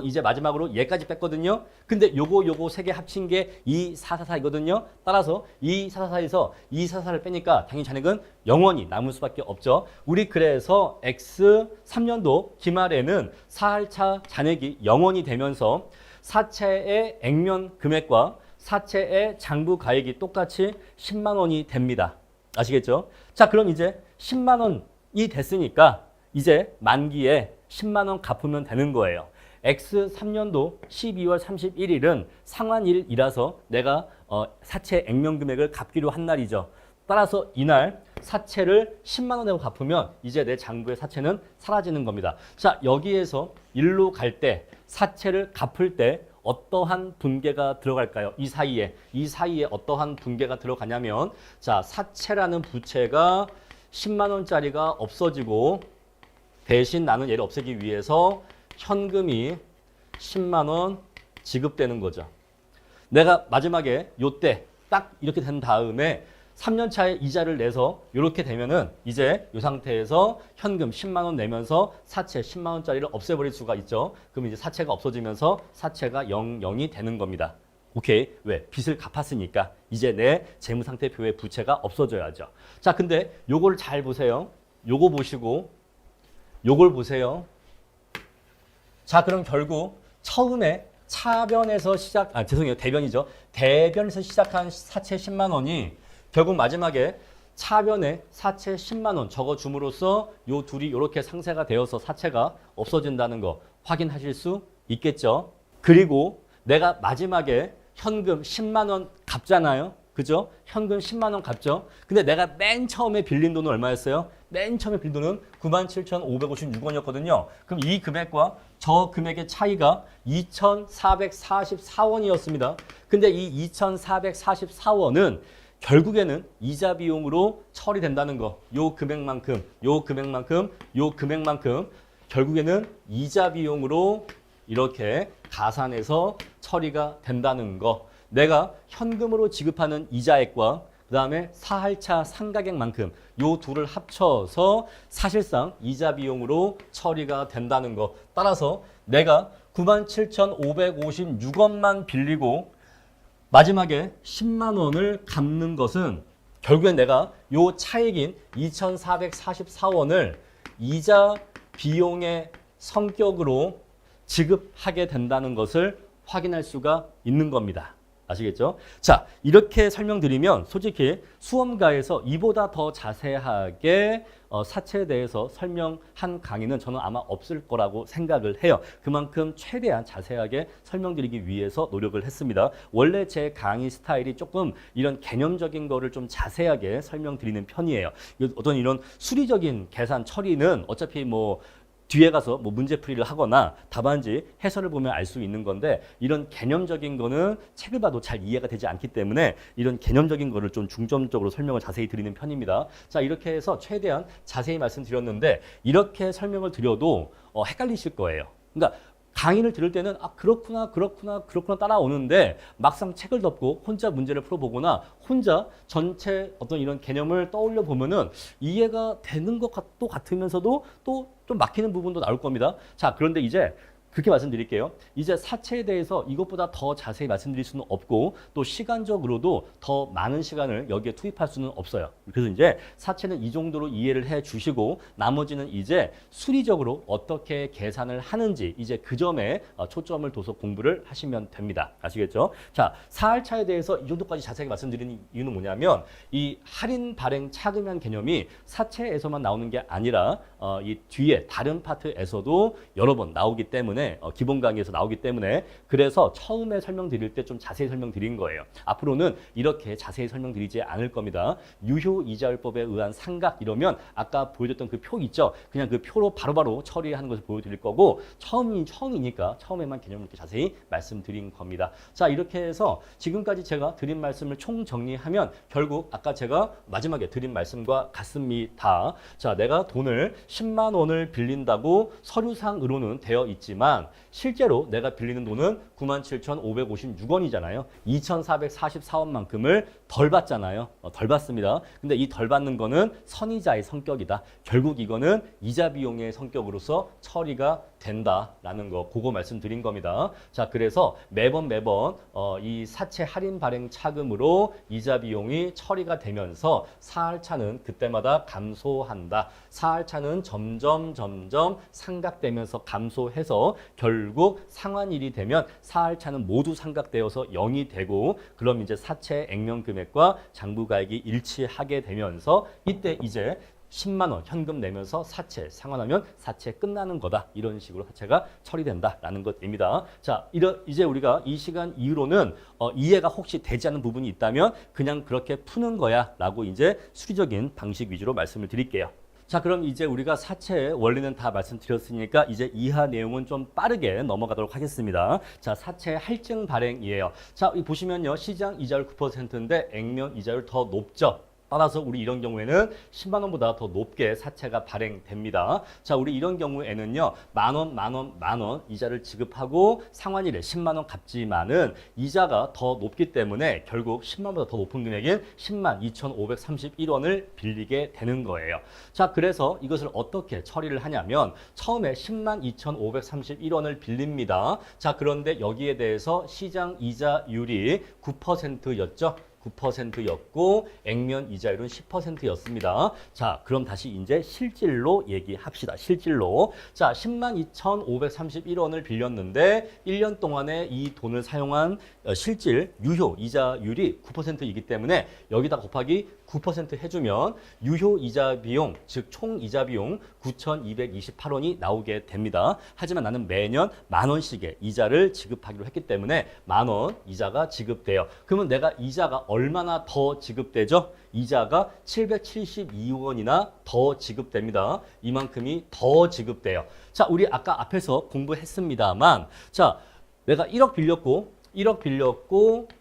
이제 마지막으로 얘까지 뺐거든요. 근데 요거 세 개 합친 게 2444이거든요. 따라서 2444에서 2444를 빼니까 당연히 잔액은 0원이 남을 수밖에 없죠. 우리 그래서 X3년도 기말에는 사할차 잔액이 0원이 되면서 사채의 액면 금액과 사채의 장부 가액이 똑같이 10만 원이 됩니다. 아시겠죠? 자, 그럼 이제 10만 원이 됐으니까 이제 만기에 10만 원 갚으면 되는 거예요. X3년도 12월 31일은 상환일이라서 내가 사채 액면 금액을 갚기로 한 날이죠. 따라서 이날 사채를 10만 원 내고 갚으면 이제 내 장부의 사채는 사라지는 겁니다. 자, 여기에서 일로 갈 때 사채를 갚을 때 어떠한 분계가 들어갈까요? 이 사이에 어떠한 분계가 들어가냐면 자, 사채라는 부채가 10만 원짜리가 없어지고 대신 나는 얘를 없애기 위해서 현금이 10만 원 지급되는 거죠. 내가 마지막에 요때 딱 이렇게 된 다음에 3년 차에 이자를 내서 이렇게 되면은 이제 이 상태에서 현금 10만 원 내면서 사채 10만 원짜리를 없애버릴 수가 있죠. 그럼 이제 사채가 없어지면서 사채가 0이 되는 겁니다. 오케이. 왜? 빚을 갚았으니까 이제 내 재무상태표의 부채가 없어져야죠. 자, 근데 요거를 잘 보세요. 요거 보시고 요걸 보세요. 자, 그럼 결국 처음에 차변에서 대변이죠. 대변에서 시작한 사채 10만 원이 결국 마지막에 차변에 사채 10만 원 적어줌으로써 요 둘이 이렇게 상쇄가 되어서 사채가 없어진다는 거 확인하실 수 있겠죠. 그리고 내가 마지막에 현금 10만 원 갚잖아요. 그죠? 현금 10만 원 갚죠. 근데 내가 맨 처음에 빌린 돈은 얼마였어요? 맨 처음에 빌린 돈은 97,556원이었거든요. 그럼 이 금액과 저 금액의 차이가 2,444원이었습니다. 근데 이 2,444원은 결국에는 이자 비용으로 처리된다는 거. 요 금액만큼, 요 금액만큼, 요 금액만큼 결국에는 이자 비용으로 이렇게 가산해서 처리가 된다는 거. 내가 현금으로 지급하는 이자액과 그다음에 사할차 상가액만큼 요 둘을 합쳐서 사실상 이자 비용으로 처리가 된다는 거. 따라서 내가 97,556원만 빌리고 마지막에 10만 원을 갚는 것은 결국엔 내가 요 차액인 2,444원을 이자 비용의 성격으로 지급하게 된다는 것을 확인할 수가 있는 겁니다. 아시겠죠? 자, 이렇게 설명드리면 솔직히 수험가에서 이보다 더 자세하게 사채에 대해서 설명한 강의는 저는 아마 없을 거라고 생각을 해요. 그만큼 최대한 자세하게 설명드리기 위해서 노력을 했습니다. 원래 제 강의 스타일이 조금 이런 개념적인 거를 좀 자세하게 설명드리는 편이에요. 어떤 이런 수리적인 계산 처리는 어차피 뭐 뒤에 가서 뭐 문제풀이를 하거나 답안지 해설을 보면 알 수 있는 건데 이런 개념적인 거는 책을 봐도 잘 이해가 되지 않기 때문에 이런 개념적인 거를 좀 중점적으로 설명을 자세히 드리는 편입니다. 자, 이렇게 해서 최대한 자세히 말씀드렸는데 이렇게 설명을 드려도 헷갈리실 거예요. 그러니까 강의를 들을 때는 그렇구나 따라오는데 막상 책을 덮고 혼자 문제를 풀어보거나 혼자 전체 어떤 이런 개념을 떠올려 보면은 이해가 되는 것 같으면서도 또 좀 막히는 부분도 나올 겁니다. 자, 그런데 이제 그렇게 말씀드릴게요. 이제 사채에 대해서 이것보다 더 자세히 말씀드릴 수는 없고 또 시간적으로도 더 많은 시간을 여기에 투입할 수는 없어요. 그래서 이제 사채는 이 정도로 이해를 해 주시고 나머지는 이제 수리적으로 어떻게 계산을 하는지 이제 그 점에 초점을 둬서 공부를 하시면 됩니다. 아시겠죠? 자, 사할차에 대해서 이 정도까지 자세하게 말씀드리는 이유는 뭐냐면 이 할인 발행 차금한 개념이 사채에서만 나오는 게 아니라 이 뒤에 다른 파트에서도 여러 번 나오기 때문에 기본 강의에서 나오기 때문에 그래서 처음에 설명드릴 때 좀 자세히 설명드린 거예요. 앞으로는 이렇게 자세히 설명드리지 않을 겁니다. 유효이자율법에 의한 상각 이러면 아까 보여줬던 그 표 있죠? 그냥 그 표로 바로바로 처리하는 것을 보여드릴 거고 처음이니까 처음에만 개념을 이렇게 자세히 말씀드린 겁니다. 자, 이렇게 해서 지금까지 제가 드린 말씀을 총 정리하면 결국 아까 제가 마지막에 드린 말씀과 같습니다. 자, 내가 돈을 10만 원을 빌린다고 서류상으로는 되어 있지만 실제로 내가 빌리는 돈은 97,556원이잖아요. 2,444원만큼을 덜 받잖아요. 덜 받습니다. 근데 이 덜 받는 거는 선이자의 성격이다. 결국 이거는 이자 비용의 성격으로서 처리가 된다라는 거, 그거 말씀드린 겁니다. 자, 그래서 매번 이 사채 할인 발행 차금으로 이자 비용이 처리가 되면서 사할차는 그때마다 감소한다. 사할차는 점점 상각되면서 감소해서 결국 상환일이 되면 사할차는 모두 상각되어서 0이 되고 그럼 이제 사채 액면 금액과 장부가액이 일치하게 되면서 이때 이제 10만 원 현금 내면서 사채 상환하면 사채 끝나는 거다. 이런 식으로 사채가 처리된다라는 것입니다. 자, 이제 우리가 이 시간 이후로는 이해가 혹시 되지 않는 부분이 있다면 그냥 그렇게 푸는 거야 라고 이제 수리적인 방식 위주로 말씀을 드릴게요. 자, 그럼 이제 우리가 사채의 원리는 다 말씀드렸으니까 이제 이하 내용은 좀 빠르게 넘어가도록 하겠습니다. 자, 사채 할증 발행이에요. 자, 보시면요. 시장 이자율 9%인데 액면 이자율 더 높죠. 따라서 우리 이런 경우에는 10만 원보다 더 높게 사채가 발행됩니다. 자, 우리 이런 경우에는요. 만 원 이자를 지급하고 상환일에 10만 원 갚지만은 이자가 더 높기 때문에 결국 10만 원보다 더 높은 금액인 10만 2,531원을 빌리게 되는 거예요. 자, 그래서 이것을 어떻게 처리를 하냐면 처음에 10만 2,531원을 빌립니다. 자, 그런데 여기에 대해서 시장 이자율이 9%였죠. 9%였고 액면 이자율은 10%였습니다. 자, 그럼 다시 이제 실질로 얘기합시다. 실질로. 자, 10만 2,531원을 빌렸는데 1년 동안에 이 돈을 사용한 실질 유효 이자율이 9%이기 때문에 여기다 곱하기 9% 해주면 유효 이자 비용, 즉 총 이자 비용 9,228원이 나오게 됩니다. 하지만 나는 매년 10,000원씩의 이자를 지급하기로 했기 때문에 10,000원 이자가 지급돼요. 그러면 내가 이자가 얼마나 더 지급되죠? 이자가 772원이나 더 지급됩니다. 이만큼이 더 지급돼요. 자, 우리 아까 앞에서 공부했습니다만, 자, 내가 1억 빌렸고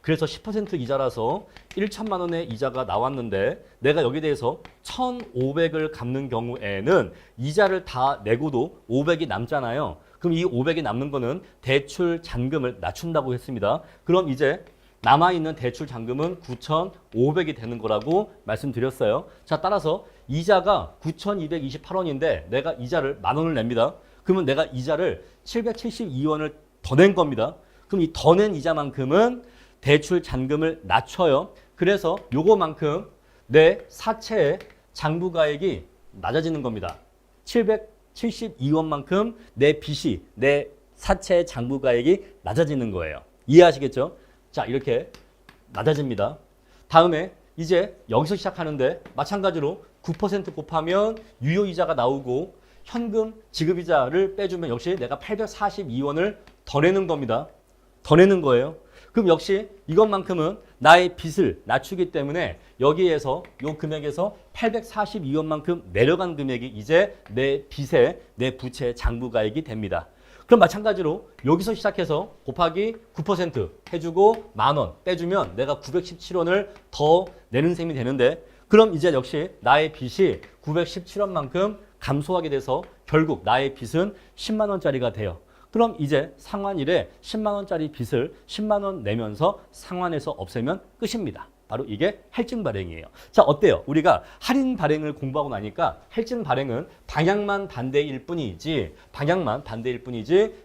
그래서 10% 이자라서 1천만 원의 이자가 나왔는데 내가 여기에 대해서 1,500을 갚는 경우에는 이자를 다 내고도 500이 남잖아요. 그럼 이 500이 남는 거는 대출 잔금을 낮춘다고 했습니다. 그럼 이제 남아있는 대출 잔금은 9,500이 되는 거라고 말씀드렸어요. 자, 따라서 이자가 9,228원인데 내가 이자를 10,000원을 냅니다. 그러면 내가 이자를 772원을 더 낸 겁니다. 그럼 이 더 낸 이자만큼은 대출 잔금을 낮춰요. 그래서 요거만큼 내 사채의 장부가액이 낮아지는 겁니다. 772원만큼 내 빚이, 내 사채의 장부가액이 낮아지는 거예요. 이해하시겠죠? 자, 이렇게 낮아집니다. 다음에 이제 여기서 시작하는데 마찬가지로 9% 곱하면 유효이자가 나오고 현금 지급이자를 빼주면 역시 내가 842원을 더 내는 겁니다. 더 내는 거예요. 그럼 역시 이것만큼은 나의 빚을 낮추기 때문에 여기에서 요 금액에서 842원만큼 내려간 금액이 이제 내 빚의, 내 부채의 장부가액이 됩니다. 그럼 마찬가지로 여기서 시작해서 곱하기 9% 해주고 10,000원 빼주면 내가 917원을 더 내는 셈이 되는데 그럼 이제 역시 나의 빚이 917원만큼 감소하게 돼서 결국 나의 빚은 10만 원짜리가 돼요. 그럼 이제 상환일에 10만 원짜리 빚을 10만 원 내면서 상환해서 없애면 끝입니다. 바로 이게 할증 발행이에요. 자, 어때요? 우리가 할인 발행을 공부하고 나니까 할증 발행은 방향만 반대일 뿐이지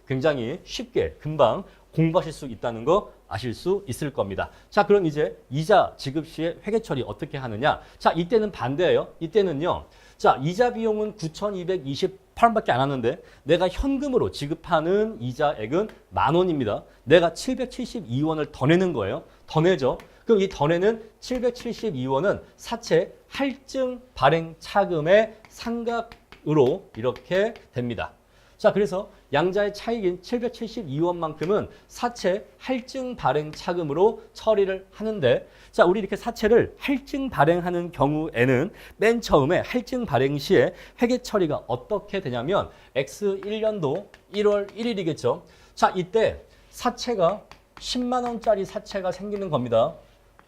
굉장히 쉽게 금방 공부하실 수 있다는 거 아실 수 있을 겁니다. 자, 그럼 이제 이자 지급 시에 회계 처리 어떻게 하느냐? 자, 이때는 반대예요. 이때는요. 자, 이자 비용은 9,228원밖에 안 하는데 내가 현금으로 지급하는 이자액은 10,000원입니다. 내가 772원을 더 내는 거예요. 더 내죠. 그럼 이 더 내는 772원은 사채 할증 발행 차금의 상각으로 이렇게 됩니다. 자, 그래서 양자의 차익인 772원만큼은 사채 할증 발행 차금으로 처리를 하는데 자, 우리 이렇게 사채를 할증 발행하는 경우에는 맨 처음에 할증 발행 시에 회계 처리가 어떻게 되냐면 X1년도 1월 1일이겠죠. 자, 이때 사채가 10만 원짜리 사채가 생기는 겁니다.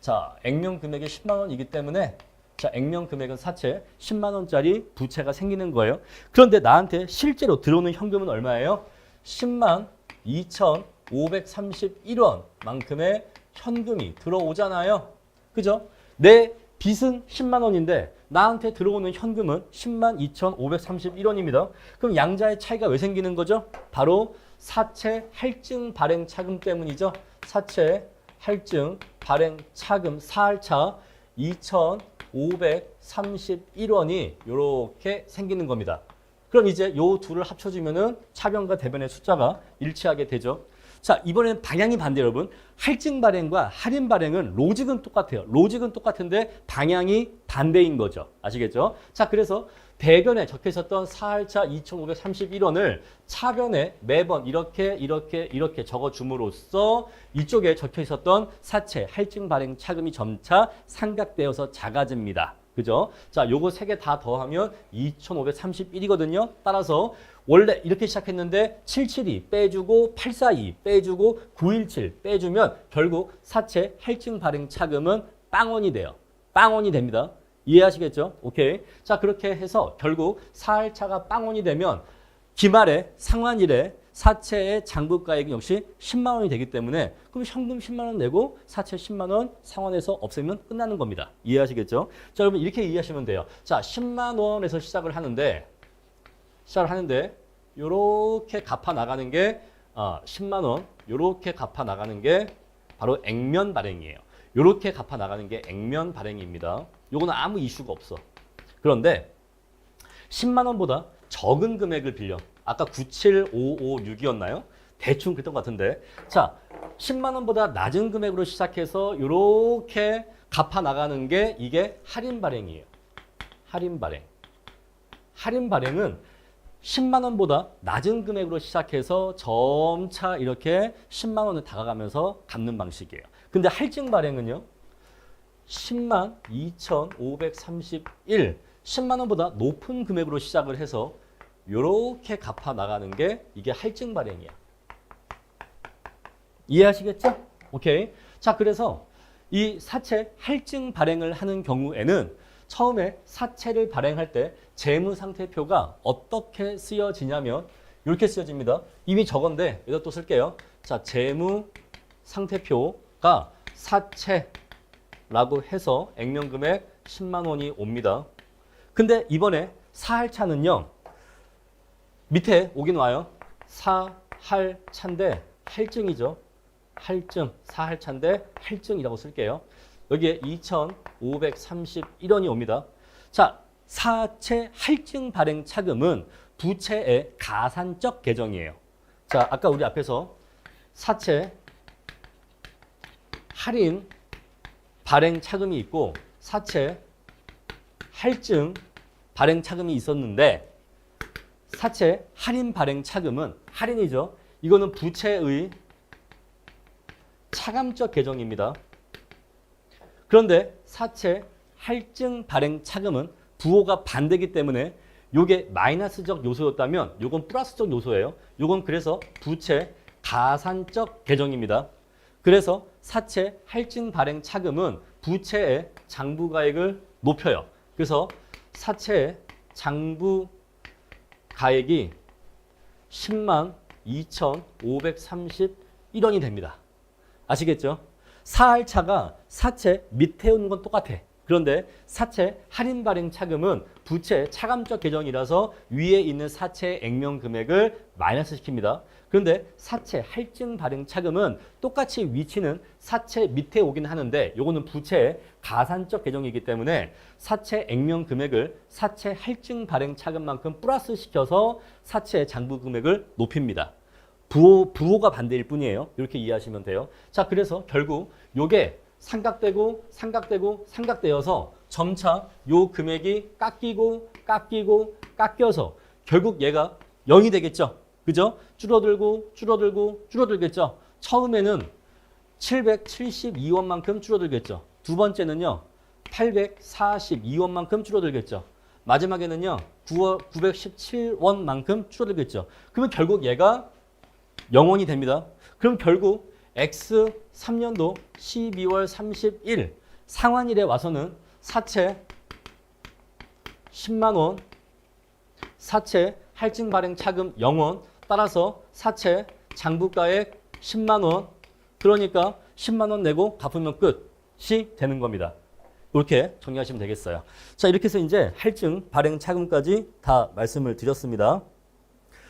자, 액면 금액이 10만 원이기 때문에 자, 액면 금액은 사채 10만 원짜리 부채가 생기는 거예요. 그런데 나한테 실제로 들어오는 현금은 얼마예요? 10만 2,531원만큼의 현금이 들어오잖아요. 그죠? 내 빚은 10만 원인데 나한테 들어오는 현금은 10만 2,531원입니다. 그럼 양자의 차이가 왜 생기는 거죠? 바로 사채 할증 발행 차금 때문이죠. 사채 할증 발행 차금 사할차 2,531원이 이렇게 생기는 겁니다. 그럼 이제 요 둘을 합쳐주면은 차변과 대변의 숫자가 일치하게 되죠. 자, 이번에는 방향이 반대 여러분. 할증 발행과 할인 발행은 로직은 똑같아요. 로직은 똑같은데 방향이 반대인 거죠. 아시겠죠? 자, 그래서 대변에 적혀 있었던 사할차 2,531원을 차변에 매번 이렇게 적어줌으로써 이쪽에 적혀 있었던 사채 할증 발행 차금이 점차 삼각되어서 작아집니다. 그죠? 자, 요거 세 개 다 더하면 2,531이거든요. 따라서 원래 이렇게 시작했는데 772 빼주고 842 빼주고 917 빼주면 결국 사채 할증 발행 차금은 빵원이 돼요. 빵원이 됩니다. 이해하시겠죠? 오케이. 자, 그렇게 해서 결국 사할차가 빵원이 되면 기말에 상환일에 사채의 장부가액이 역시 10만 원이 되기 때문에 그럼 현금 10만 원 내고 사채 10만 원 상환해서 없애면 끝나는 겁니다. 이해하시겠죠? 자, 여러분 이렇게 이해하시면 돼요. 자, 10만 원에서 시작을 하는데 요렇게 갚아 나가는 게 10만 원 요렇게 갚아 나가는 게 바로 액면 발행이에요. 요렇게 갚아 나가는 게 액면 발행입니다. 요거는 아무 이슈가 없어. 그런데 10만 원보다 적은 금액을 빌려. 아까 97556이었나요? 대충 그랬던 것 같은데. 자, 10만 원보다 낮은 금액으로 시작해서 이렇게 갚아 나가는 게 이게 할인 발행이에요. 할인 발행. 할인 발행은 10만 원보다 낮은 금액으로 시작해서 점차 이렇게 10만 원을 다가가면서 갚는 방식이에요. 근데 할증 발행은요. 10만 2,531 10만 원보다 높은 금액으로 시작을 해서 이렇게 갚아 나가는 게 이게 할증 발행이야. 이해하시겠죠? 오케이. 자, 그래서 이 사채 할증 발행을 하는 경우에는 처음에 사채를 발행할 때 재무상태표가 어떻게 쓰여지냐면 이렇게 쓰여집니다. 이미 적은데 여기다 또 쓸게요. 자, 재무상태표가 사채라고 해서 액면금액 10만 원이 옵니다. 근데 이번에 사할차는요. 밑에 오긴 와요. 사할차인데 할증이죠. 할증, 사할차인데 할증이라고 쓸게요. 여기에 2,531원이 옵니다. 자, 사채 할증 발행 차금은 부채의 가산적 계정이에요. 자, 아까 우리 앞에서 사채 할인 발행 차금이 있고 사채 할증 발행 차금이 있었는데 사채 할인 발행 차금은 할인이죠. 이거는 부채의 차감적 계정입니다. 그런데 사채 할증 발행 차금은 부호가 반대이기 때문에 이게 마이너스적 요소였다면 이건 플러스적 요소예요. 이건 그래서 부채 가산적 계정입니다. 그래서 사채 할증 발행 차금은 부채의 장부가액을 높여요. 그래서 사채 장부 가액이 10만 2,531원이 됩니다. 아시겠죠? 사할차가 사채 밑에 오는 건 똑같아. 그런데 사채 할인 발행 차금은 부채 차감적 계정이라서 위에 있는 사채 액면 금액을 마이너스 시킵니다. 그런데 사채 할증 발행 차금은 똑같이 위치는 사채 밑에 오긴 하는데 요거는 부채의 가산적 계정이기 때문에 사채 액면 금액을 사채 할증 발행 차금만큼 플러스 시켜서 사채 장부 금액을 높입니다. 부호가 반대일 뿐이에요. 이렇게 이해하시면 돼요. 자, 그래서 결국 요게 삼각되고 삼각되고 삼각되어서 점차 요 금액이 깎여서 결국 얘가 0이 되겠죠. 그죠? 줄어들고 줄어들고 줄어들겠죠. 처음에는 772원만큼 줄어들겠죠. 두 번째는요. 842원만큼 줄어들겠죠. 마지막에는요. 917원만큼 줄어들겠죠. 그러면 결국 얘가 0원이 됩니다. 그럼 결국 X 3년도 12월 30일 상환일에 와서는 사채 10만 원, 사채 할증 발행 차금 0원, 따라서 사채 장부가액 10만 원, 그러니까 10만 원 내고 갚으면 끝이 되는 겁니다. 이렇게 정리하시면 되겠어요. 자, 이렇게 해서 이제 할증 발행 차금까지 다 말씀을 드렸습니다.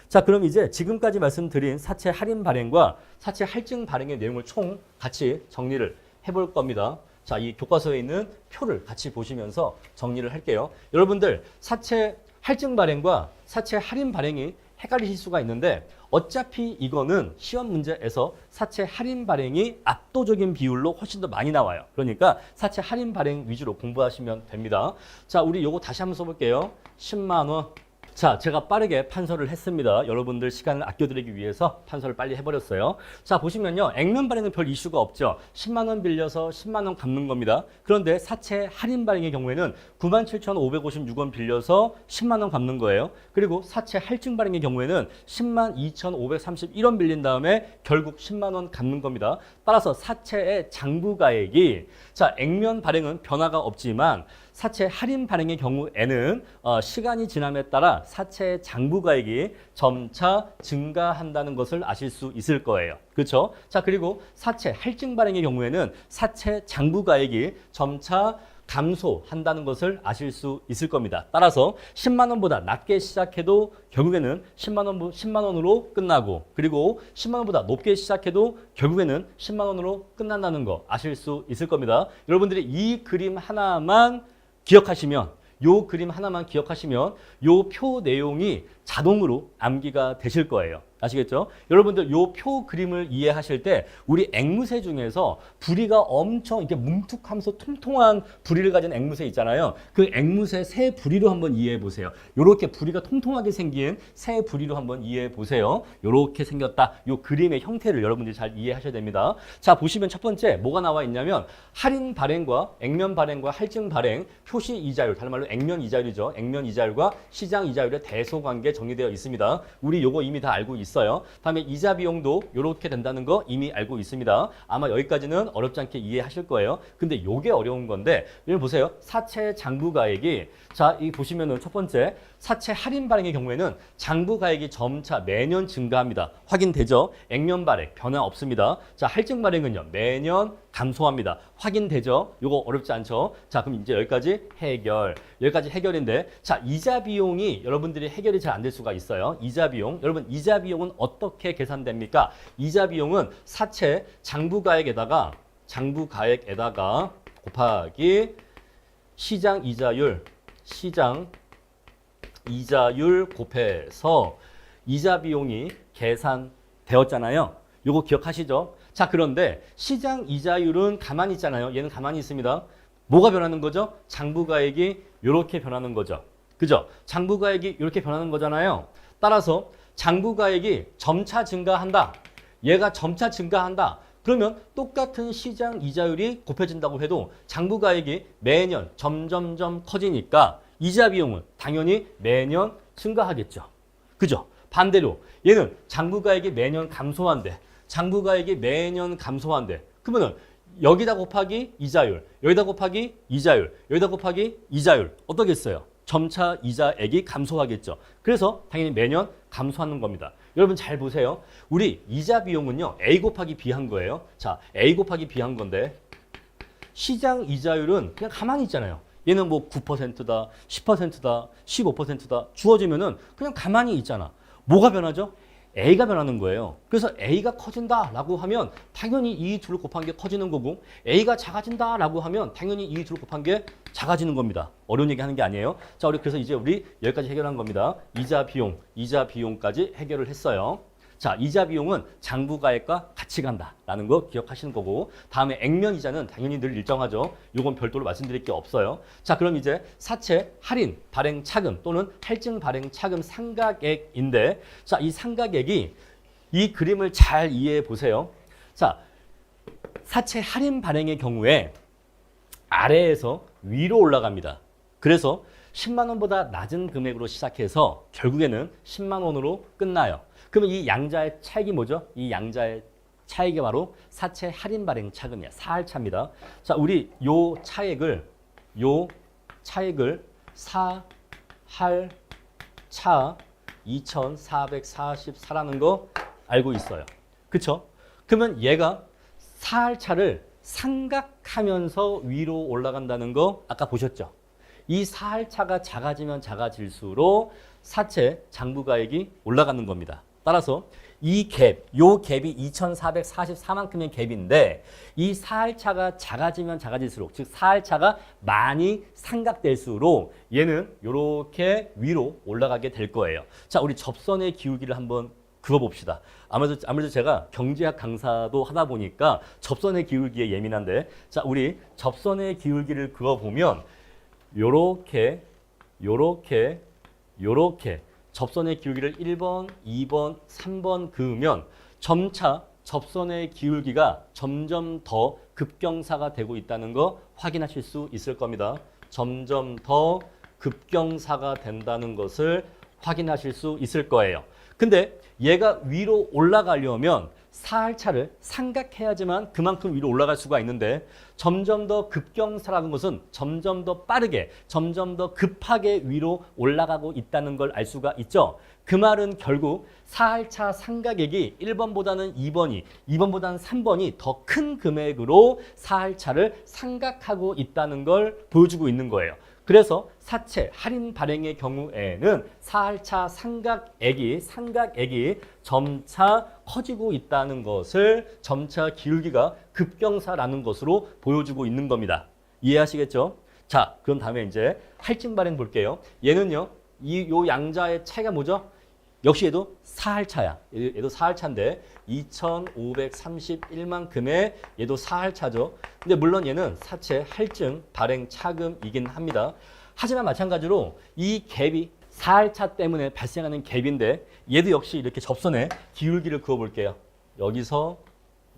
자, 그럼 이제 지금까지 말씀드린 사채 할인 발행과 사채 할증 발행의 내용을 총 같이 정리를 해볼 겁니다. 자, 이 교과서에 있는 표를 같이 보시면서 정리를 할게요. 여러분들 사채 할증 발행과 사채 할인 발행이 헷갈리실 수가 있는데 어차피 이거는 시험 문제에서 사채 할인 발행이 압도적인 비율로 훨씬 더 많이 나와요. 그러니까 사채 할인 발행 위주로 공부하시면 됩니다. 자, 우리 요거 다시 한번 써볼게요. 10만 원. 자, 제가 빠르게 판서를 했습니다. 여러분들 시간을 아껴드리기 위해서 판서를 빨리 해버렸어요. 자, 보시면요. 액면 발행은 별 이슈가 없죠. 10만 원 빌려서 10만 원 갚는 겁니다. 그런데 사채 할인 발행의 경우에는 97,556원 빌려서 10만 원 갚는 거예요. 그리고 사채 할증 발행의 경우에는 10만 2,531원 빌린 다음에 결국 10만 원 갚는 겁니다. 따라서 사채의 장부가액이 자, 액면 발행은 변화가 없지만 사채 할인 발행의 경우에는 시간이 지남에 따라 사채의 장부가액이 점차 증가한다는 것을 아실 수 있을 거예요. 그렇죠? 자, 그리고 사채 할증 발행의 경우에는 사채 장부가액이 점차 감소한다는 것을 아실 수 있을 겁니다. 따라서 10만 원보다 낮게 시작해도 결국에는 10만 원으로 끝나고 그리고 10만 원보다 높게 시작해도 결국에는 10만 원으로 끝난다는 거 아실 수 있을 겁니다. 여러분들이 이 그림 하나만 기억하시면 요 그림 하나만 기억하시면 요 표 내용이 자동으로 암기가 되실 거예요. 아시겠죠? 여러분들 요 표 그림을 이해하실 때 우리 앵무새 중에서 부리가 엄청 이렇게 뭉툭하면서 통통한 부리를 가진 앵무새 있잖아요. 그 앵무새 새 부리로 한번 이해해 보세요. 요렇게 부리가 통통하게 생긴 새 부리로 한번 이해해 보세요. 요렇게 생겼다. 요 그림의 형태를 여러분들이 잘 이해하셔야 됩니다. 자, 보시면 첫 번째 뭐가 나와 있냐면 할인 발행과 액면 발행과 할증 발행, 표시 이자율, 다른 말로 액면 이자율이죠. 액면 이자율과 시장 이자율의 대소 관계 정리되어 있습니다. 우리 요거 이미 다 알고 있어요. 다음에 이자 비용도 이렇게 된다는 거 이미 알고 있습니다. 아마 여기까지는 어렵지 않게 이해하실 거예요. 근데 요게 어려운 건데, 여기 보세요. 사채 장부가액이, 자, 이 보시면은 첫 번째 사채 할인 발행의 경우에는 장부가액이 점차 매년 증가합니다. 확인되죠? 액면 발행 변화 없습니다. 자, 할증 발행은요 매년 감소합니다. 확인되죠? 요거 어렵지 않죠? 자, 그럼 이제 여기까지 해결. 여기까지 해결인데, 자, 이자 비용이 여러분들이 해결이 잘 안 될 수가 있어요. 이자 비용. 여러분, 이자 비용은 어떻게 계산됩니까? 이자 비용은 사채 장부가액에다가 곱하기 시장 이자율 곱해서 이자 비용이 계산되었잖아요. 요거 기억하시죠? 자, 그런데 시장 이자율은 가만히 있잖아요. 얘는 가만히 있습니다. 뭐가 변하는 거죠? 장부가액이 이렇게 변하는 거죠. 그죠? 장부가액이 이렇게 변하는 거잖아요. 따라서 장부가액이 점차 증가한다. 얘가 점차 증가한다. 그러면 똑같은 시장 이자율이 곱해진다고 해도 장부가액이 매년 점점점 커지니까 이자 비용은 당연히 매년 증가하겠죠. 그죠? 반대로 얘는 장부가액이 매년 감소한대. 그러면은 여기다 곱하기 이자율, 여기다 곱하기 이자율, 여기다 곱하기 이자율 어떻겠어요? 점차 이자액이 감소하겠죠. 그래서 당연히 매년 감소하는 겁니다. 여러분 잘 보세요. 우리 이자 비용은요 A 곱하기 B 한 거예요. 자, A 곱하기 B 한 건데 시장 이자율은 그냥 가만히 있잖아요. 얘는 뭐 9%다, 10%다, 15%다 주어지면은 그냥 가만히 있잖아. 뭐가 변하죠? A가 변하는 거예요. 그래서 A가 커진다라고 하면 당연히 이 둘을 곱한 게 커지는 거고, A가 작아진다라고 하면 당연히 이 둘을 곱한 게 작아지는 겁니다. 어려운 얘기 하는 게 아니에요. 자, 그래서 이제 우리 여기까지 해결한 겁니다. 이자 비용까지 해결을 했어요. 자, 이자 비용은 장부가액과 같이 간다라는 거 기억하시는 거고, 다음에 액면 이자는 당연히 늘 일정하죠. 요건 별도로 말씀드릴 게 없어요. 자, 그럼 이제 사채 할인 발행 차금 또는 할증 발행 차금 상각액인데, 자, 이 상각액이 이 그림을 잘 이해해 보세요. 자, 사채 할인 발행의 경우에 아래에서 위로 올라갑니다. 그래서 10만 원보다 낮은 금액으로 시작해서 결국에는 10만 원으로 끝나요. 그러면 이 양자의 차익이 뭐죠? 이 양자의 차익이 바로 사채 할인 발행 차금이야. 사할차입니다. 자, 우리 요 차익을 사할차 2444라는 거 알고 있어요. 그쵸? 그러면 얘가 사할차를 상각하면서 위로 올라간다는 거 아까 보셨죠? 이 사할차가 작아지면 작아질수록 사채 장부가액이 올라가는 겁니다. 따라서 이 요 갭이 2444만큼의 갭인데, 이 사할차가 작아지면 작아질수록, 즉 사할차가 많이 상각될수록 얘는 이렇게 위로 올라가게 될 거예요. 자, 우리 접선의 기울기를 한번 그어봅시다. 아무래도 제가 경제학 강사도 하다 보니까 접선의 기울기에 예민한데, 자, 우리 접선의 기울기를 그어보면 요렇게 접선의 기울기를 1번, 2번, 3번 그으면 점차 접선의 기울기가 점점 더 급경사가 되고 있다는 거 확인하실 수 있을 겁니다. 점점 더 급경사가 된다는 것을 확인하실 수 있을 거예요. 근데 얘가 위로 올라가려면 사할차를 상각해야지만 그만큼 위로 올라갈 수가 있는데, 점점 더 급경사라는 것은 점점 더 빠르게, 점점 더 급하게 위로 올라가고 있다는 걸 알 수가 있죠. 그 말은 결국 사할차 상각액이 1번보다는 2번이, 2번보다는 3번이 더 큰 금액으로 사할차를 상각하고 있다는 걸 보여주고 있는 거예요. 그래서 사채 할인 발행의 경우에는 사할차 상각액이 점차 커지고 있다는 것을 점차 기울기가 급경사라는 것으로 보여주고 있는 겁니다. 이해하시겠죠? 자, 그럼 다음에 이제 할증 발행 볼게요. 얘는요, 요 양자의 차이가 뭐죠? 역시 얘도 사할차야. 얘도 사할차인데 2,531만큼의 얘도 사할차죠. 근데 물론 얘는 사체 할증 발행 차금이긴 합니다. 하지만 마찬가지로 이 갭이 사할차 때문에 발생하는 갭인데 얘도 역시 이렇게 접선에 기울기를 그어볼게요. 여기서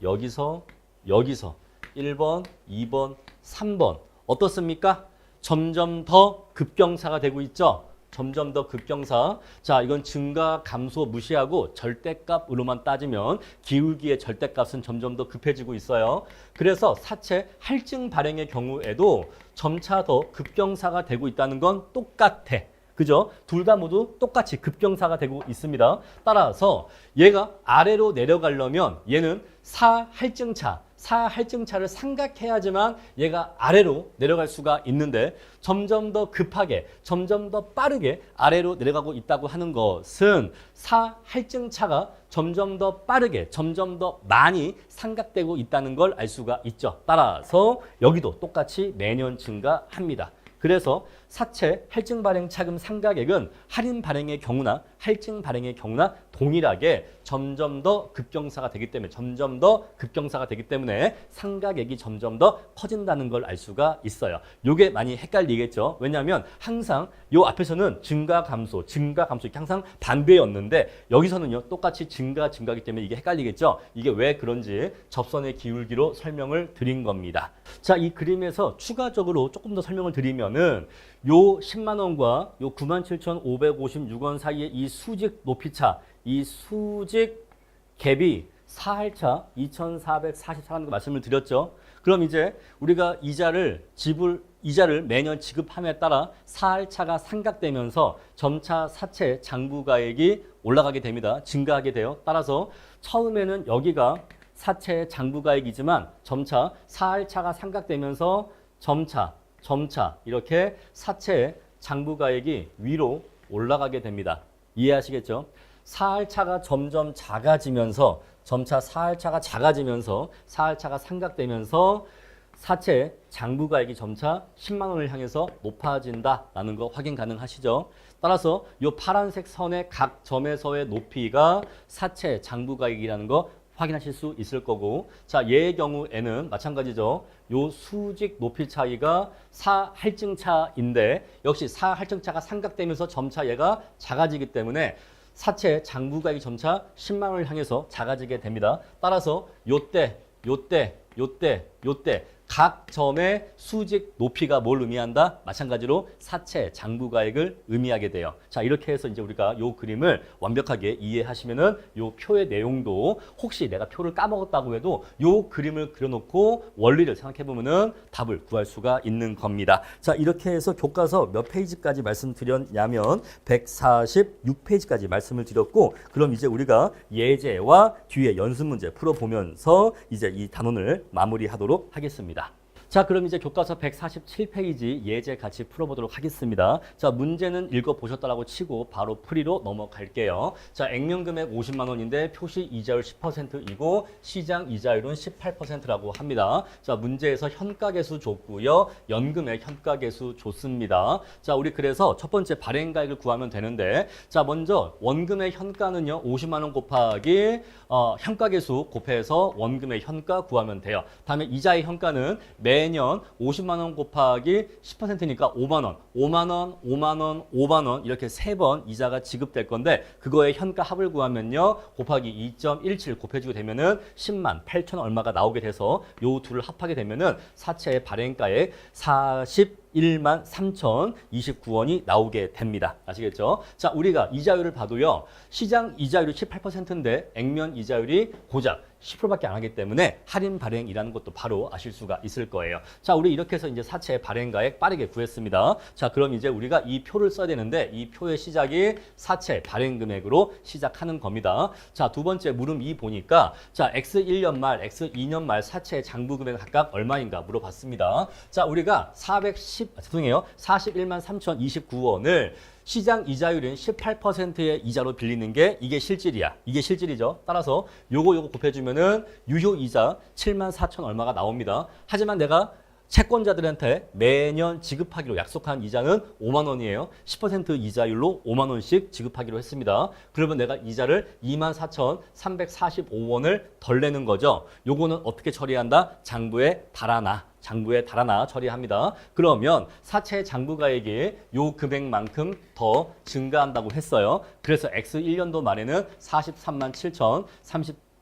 여기서 여기서 1번, 2번, 3번 어떻습니까? 점점 더 급경사가 되고 있죠. 점점 더 급경사. 자, 이건 증가, 감소 무시하고 절대값으로만 따지면 기울기의 절대값은 점점 더 급해지고 있어요. 그래서 사체 할증 발행의 경우에도 점차 더 급경사가 되고 있다는 건 똑같아. 그죠? 둘 다 모두 똑같이 급경사가 되고 있습니다. 따라서 얘가 아래로 내려가려면 얘는 사할증차를 삼각해야지만 얘가 아래로 내려갈 수가 있는데 점점 더 급하게, 점점 더 빠르게 아래로 내려가고 있다고 하는 것은 사할증차가 점점 더 빠르게, 점점 더 많이 삼각되고 있다는 걸 알 수가 있죠. 따라서 여기도 똑같이 매년 증가합니다. 그래서 사채 할증 발행 차금 상가액은 할인 발행의 경우나 할증 발행의 경우나 동일하게 점점 더 급경사가 되기 때문에 상가액이 점점 더 커진다는 걸 알 수가 있어요. 요게 많이 헷갈리겠죠. 왜냐하면 항상 요 앞에서는 증가 감소 이렇게 항상 반대였는데 여기서는요 똑같이 증가이기 때문에 이게 헷갈리겠죠. 이게 왜 그런지 접선의 기울기로 설명을 드린 겁니다. 자, 이 그림에서 추가적으로 조금 더 설명을 드리면은 요 10만 원과 요 97,556원 사이의 이 수직 높이차, 이 수직 갭이 사할차 2,444라는 거 말씀을 드렸죠. 그럼 이제 우리가 이자를 매년 지급함에 따라 사할차가 상각되면서 점차 사채 장부가액이 올라가게 됩니다. 증가하게 돼요. 따라서 처음에는 여기가 사채 장부가액이지만 점차 사할차가 상각되면서 점차 이렇게 사채 장부가액이 위로 올라가게 됩니다. 이해하시겠죠? 사할차가 점점 작아지면서 점차 사할차가 삼각되면서 사채 장부가액이 점차 10만 원을 향해서 높아진다라는 거 확인 가능하시죠? 따라서 이 파란색 선의 각 점에서의 높이가 사채 장부가액이라는 거 확인하실 수 있을 거고, 자, 얘의 경우에는 마찬가지죠. 요 수직 높이 차이가 사할증차인데 역시 사할증차가 삼각되면서 점차 얘가 작아지기 때문에 사채 장부가액이 점차 10만 원을 향해서 작아지게 됩니다. 따라서 요때 각 점의 수직 높이가 뭘 의미한다? 마찬가지로 사채 장부가액을 의미하게 돼요. 자, 이렇게 해서 이제 우리가 요 그림을 완벽하게 이해하시면은 요 표의 내용도 혹시 내가 표를 까먹었다고 해도 요 그림을 그려놓고 원리를 생각해 보면은 답을 구할 수가 있는 겁니다. 자, 이렇게 해서 교과서 몇 페이지까지 말씀드렸냐면 146페이지까지 말씀을 드렸고, 그럼 이제 우리가 예제와 뒤에 연습 문제 풀어보면서 이제 이 단원을 마무리하도록 하겠습니다. 자, 그럼 이제 교과서 147페이지 예제 같이 풀어보도록 하겠습니다. 자, 문제는 읽어보셨다라고 치고 바로 풀이로 넘어갈게요. 자, 액면금액 50만 원인데 표시 이자율 10%이고 시장 이자율은 18%라고 합니다. 자, 문제에서 현가계수 줬고요. 연금액 현가계수 줬습니다. 자, 우리 그래서 첫 번째 발행가액을 구하면 되는데, 자, 먼저 원금의 현가는요. 50만 원 곱하기 현가계수 곱해서 원금의 현가 구하면 돼요. 다음에 이자의 현가는 매년 50만 원 곱하기 10%니까 5만 원, 5만 원, 5만 원, 5만 원 이렇게 세 번 이자가 지급될 건데 그거의 현가 합을 구하면요. 곱하기 2.17 곱해주게 되면은 10만 8천 얼마가 나오게 돼서 요 둘을 합하게 되면은 사채의 발행가액 41만 3,029원이 나오게 됩니다. 아시겠죠? 자, 우리가 이자율을 봐도요. 시장 이자율이 18%인데 액면 이자율이 고작 10%밖에 안 하기 때문에 할인 발행이라는 것도 바로 아실 수가 있을 거예요. 자, 우리 이렇게 해서 이제 사채 발행가액 빠르게 구했습니다. 자, 그럼 이제 우리가 이 표를 써야 되는데 이 표의 시작이 사채 발행 금액으로 시작하는 겁니다. 자, 두 번째 물음 2 보니까 자, X1년 말, X2년 말 사채 장부 금액 각각 얼마인가 물어봤습니다. 자, 우리가 41만 3,029원을 시장 이자율인 18%의 이자로 빌리는 게 이게 실질이야. 이게 실질이죠. 따라서 요거 곱해주면은 유효 이자 7만 4천 얼마가 나옵니다. 하지만 내가 채권자들한테 매년 지급하기로 약속한 이자는 5만 원이에요. 10% 이자율로 5만 원씩 지급하기로 했습니다. 그러면 내가 이자를 24,345원을 덜 내는 거죠. 요거는 어떻게 처리한다? 장부에 달아나 처리합니다. 그러면 사채 장부가액이 요 금액만큼 더 증가한다고 했어요. 그래서 X1년도 말에는 43만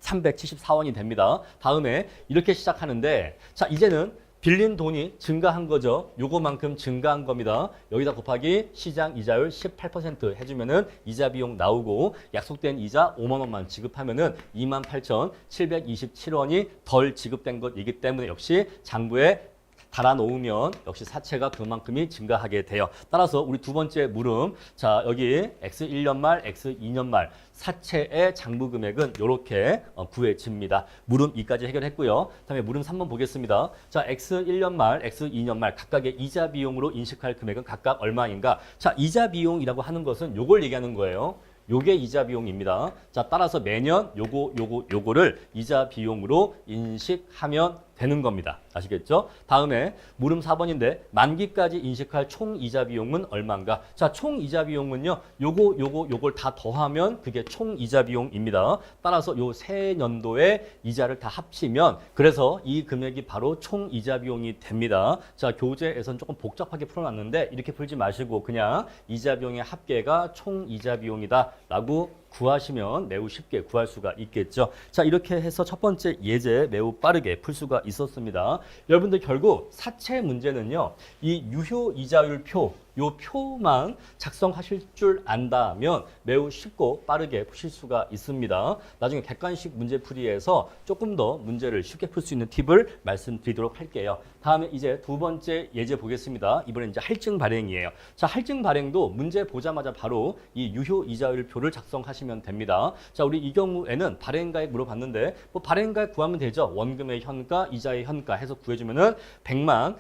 7,374원이 됩니다. 다음에 이렇게 시작하는데 자 이제는 빌린 돈이 증가한 거죠. 요거만큼 증가한 겁니다. 여기다 곱하기 시장 이자율 18% 해주면은 이자 비용 나오고 약속된 이자 5만 원만 지급하면은 28,727원이 덜 지급된 것이기 때문에 역시 장부에 달아놓으면 역시 사채가 그만큼이 증가하게 돼요. 따라서 우리 두 번째 물음, 자 여기 X1년 말, X2년 말 사채의 장부 금액은 이렇게 구해집니다. 물음 2까지 해결했고요. 다음에 물음 3번 보겠습니다. 자 X1년 말, X2년 말 각각의 이자 비용으로 인식할 금액은 각각 얼마인가? 자 이자 비용이라고 하는 것은 요걸 얘기하는 거예요. 요게 이자 비용입니다. 자, 따라서 매년 요거를 이자 비용으로 인식하면 되는 겁니다. 아시겠죠? 다음에 물음 4번인데 만기까지 인식할 총 이자 비용은 얼마인가? 자, 총 이자 비용은요. 요걸 다 더하면 그게 총 이자 비용입니다. 따라서 요 세 년도의 이자를 다 합치면 그래서 이 금액이 바로 총 이자 비용이 됩니다. 자, 교재에선 조금 복잡하게 풀어놨는데 이렇게 풀지 마시고 그냥 이자 비용의 합계가 총 이자 비용이다라고 구하시면 매우 쉽게 구할 수가 있겠죠. 자, 이렇게 해서 첫 번째 예제 매우 빠르게 풀 수가 있었습니다. 여러분들 결국 사채 문제는요. 이 유효 이자율 표, 요 표만 작성하실 줄 안다면 매우 쉽고 빠르게 푸실 수가 있습니다. 나중에 객관식 문제풀이에서 조금 더 문제를 쉽게 풀 수 있는 팁을 말씀드리도록 할게요. 다음에 이제 두 번째 예제 보겠습니다. 이번엔 이제 할증 발행이에요. 자, 할증 발행도 문제 보자마자 바로 이 유효 이자율 표를 작성하시면 됩니다. 자, 우리 이 경우에는 발행가액 물어봤는데 뭐 발행가액 구하면 되죠. 원금의 현가, 이자의 현가 해서 구해주면은 100만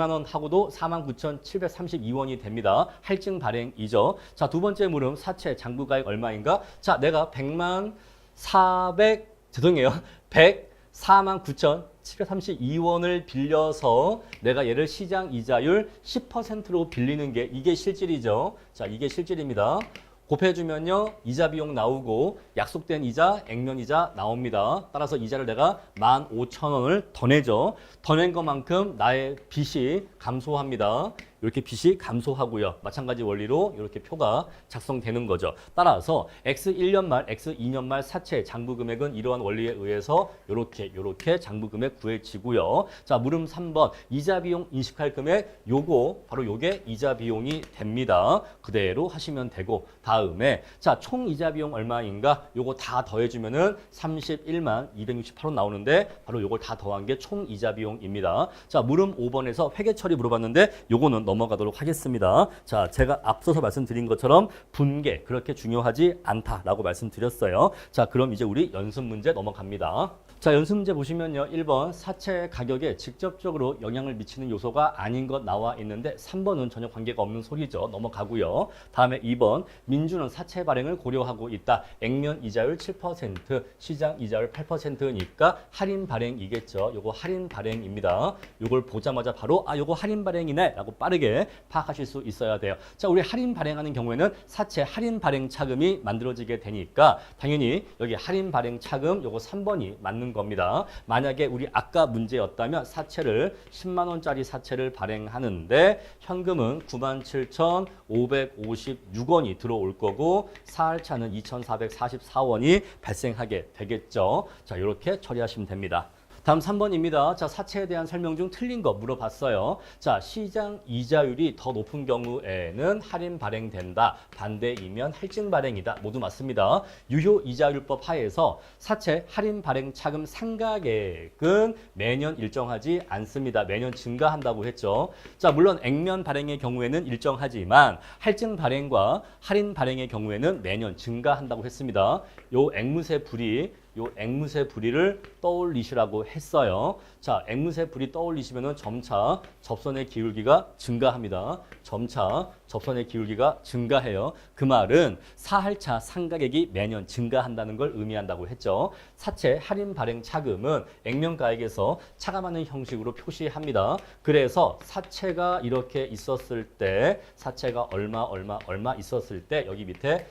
원 하고도 49,732원이 됩니다. 할증 발행이죠. 자, 두 번째 물음 사채 장부가액 얼마인가? 자, 내가 149,732원을 빌려서 내가 얘를 시장 이자율 10%로 빌리는 게 이게 실질이죠. 자, 이게 실질입니다. 곱해주면요. 이자 비용 나오고 약속된 이자, 액면이자 나옵니다. 따라서 이자를 내가 15,000원을 더 내죠. 더 낸 것만큼 나의 빚이 감소합니다. 이렇게 빚이 감소하고요. 마찬가지 원리로 이렇게 표가 작성되는 거죠. 따라서 X1년 말, X2년 말 사채 장부 금액은 이러한 원리에 의해서 이렇게 장부 금액 구해지고요. 자, 물음 3번 이자 비용 인식할 금액 바로 요게 이자 비용이 됩니다. 그대로 하시면 되고 다음에 자, 총 이자 비용 얼마인가? 요거 다 더해주면은 31만 268원 나오는데 바로 요걸 다 더한 게 총 이자 비용입니다. 자, 물음 5번에서 회계 처리 물어봤는데 요거는 넘어가도록 하겠습니다. 자, 제가 앞서서 말씀드린 것처럼 분계 그렇게 중요하지 않다라고 말씀드렸어요. 자, 그럼 이제 우리 연습 문제 넘어갑니다. 자, 연습 문제 보시면요. 1번 사채 가격에 직접적으로 영향을 미치는 요소가 아닌 것 나와 있는데 3번은 전혀 관계가 없는 소리죠. 넘어가고요. 다음에 2번 민주는 사채 발행을 고려하고 있다. 액면 이자율 7%, 시장 이자율 8%니까 할인 발행이겠죠. 요거 할인 발행입니다. 요걸 보자마자 바로 요거 할인 발행이네 라고 빠르게 파악하실 수 있어야 돼요. 자, 우리 할인 발행하는 경우에는 사채 할인 발행 차금이 만들어지게 되니까 당연히 여기 할인 발행 차금 요거 3번이 맞는 겁니다. 만약에 우리 아까 문제였다면 사채를 10만 원짜리 사채를 발행하는데 현금은 97,556원이 들어올 거고 사할차는 2,444원이 발생하게 되겠죠. 자, 이렇게 처리하시면 됩니다. 다음 3번입니다. 자, 사채에 대한 설명 중 틀린 거 물어봤어요. 자, 시장 이자율이 더 높은 경우에는 할인 발행된다. 반대이면 할증 발행이다. 모두 맞습니다. 유효 이자율법 하에서 사채 할인 발행 차금 상가액은 매년 일정하지 않습니다. 매년 증가한다고 했죠. 자, 물론 액면 발행의 경우에는 일정하지만 할증 발행과 할인 발행의 경우에는 매년 증가한다고 했습니다. 요 앵무새 불이 요 앵무새 부리를 떠올리시라고 했어요. 자, 앵무새 부리 떠올리시면은 점차 접선의 기울기가 증가합니다. 점차 접선의 기울기가 증가해요. 그 말은 사할차 상가액이 매년 증가한다는 걸 의미한다고 했죠. 사채 할인 발행 차금은 액면가액에서 차감하는 형식으로 표시합니다. 그래서 사채가 이렇게 있었을 때, 사채가 얼마 있었을 때 여기 밑에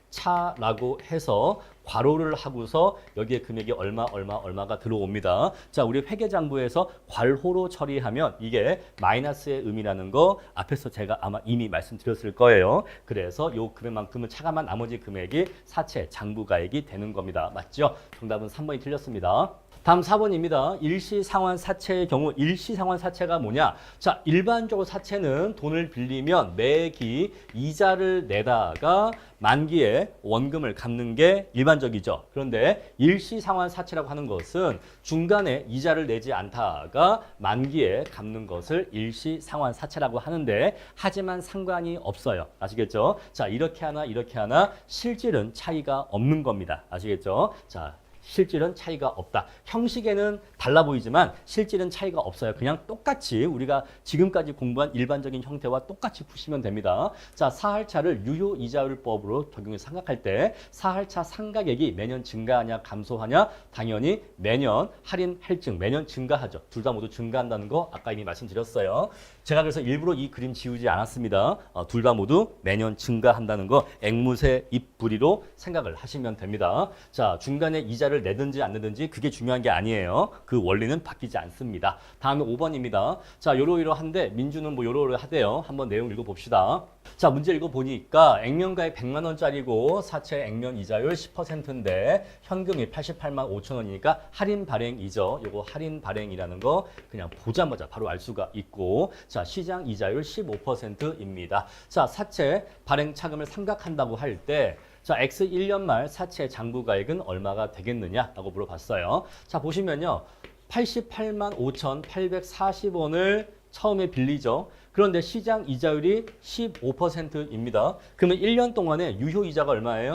사할차라고 해서 괄호를 하고서 여기에 금액이 얼마가 들어옵니다. 자, 우리 회계장부에서 괄호로 처리하면 이게 마이너스의 의미라는 거 앞에서 제가 아마 이미 말씀드렸을 거예요. 그래서 요 금액만큼은 차감한 나머지 금액이 사채 장부가액이 되는 겁니다. 맞죠? 정답은 3번이 틀렸습니다. 다음 4번입니다. 일시상환 사채의 경우 일시상환 사채가 뭐냐? 자, 일반적으로 사채는 돈을 빌리면 매기 이자를 내다가 만기에 원금을 갚는 게 일반적이죠. 그런데 일시상환 사채라고 하는 것은 중간에 이자를 내지 않다가 만기에 갚는 것을 일시상환 사채라고 하는데 하지만 상관이 없어요. 아시겠죠? 자, 이렇게 하나 실질은 차이가 없는 겁니다. 아시겠죠? 자, 실질은 차이가 없다. 형식에는 달라 보이지만 실질은 차이가 없어요. 그냥 똑같이 우리가 지금까지 공부한 일반적인 형태와 똑같이 푸시면 됩니다. 자, 사할차를 유효이자율법으로 적용해서 생각할 때 사할차 상각액이 매년 증가하냐 감소하냐? 당연히 매년 할인 할증 매년 증가하죠. 둘 다 모두 증가한다는 거 아까 이미 말씀드렸어요. 제가 그래서 일부러 이 그림 지우지 않았습니다. 둘 다 모두 매년 증가한다는 거 앵무새 입부리로 생각을 하시면 됩니다. 자, 중간에 이자를 내든지 안 내든지 그게 중요한 게 아니에요. 그 원리는 바뀌지 않습니다. 다음에 5번입니다. 자, 요러이러한데 민주는 뭐 요러이러하대요. 한번 내용 읽어봅시다. 자, 문제 읽어보니까 액면가액 100만 원짜리고 사채 액면 이자율 10%인데 현금이 88만 5천 원이니까 할인 발행이죠. 요거 할인 발행이라는 거 그냥 보자마자 바로 알 수가 있고, 자, 시장 이자율 15%입니다. 자, 사채 발행 차금을 삼각한다고 할 때 자, X 1년 말 사채 장부가액은 얼마가 되겠느냐라고 물어봤어요. 자, 보시면요. 88만 5,840원을 처음에 빌리죠. 그런데 시장 이자율이 15%입니다. 그러면 1년 동안에 유효이자가 얼마예요?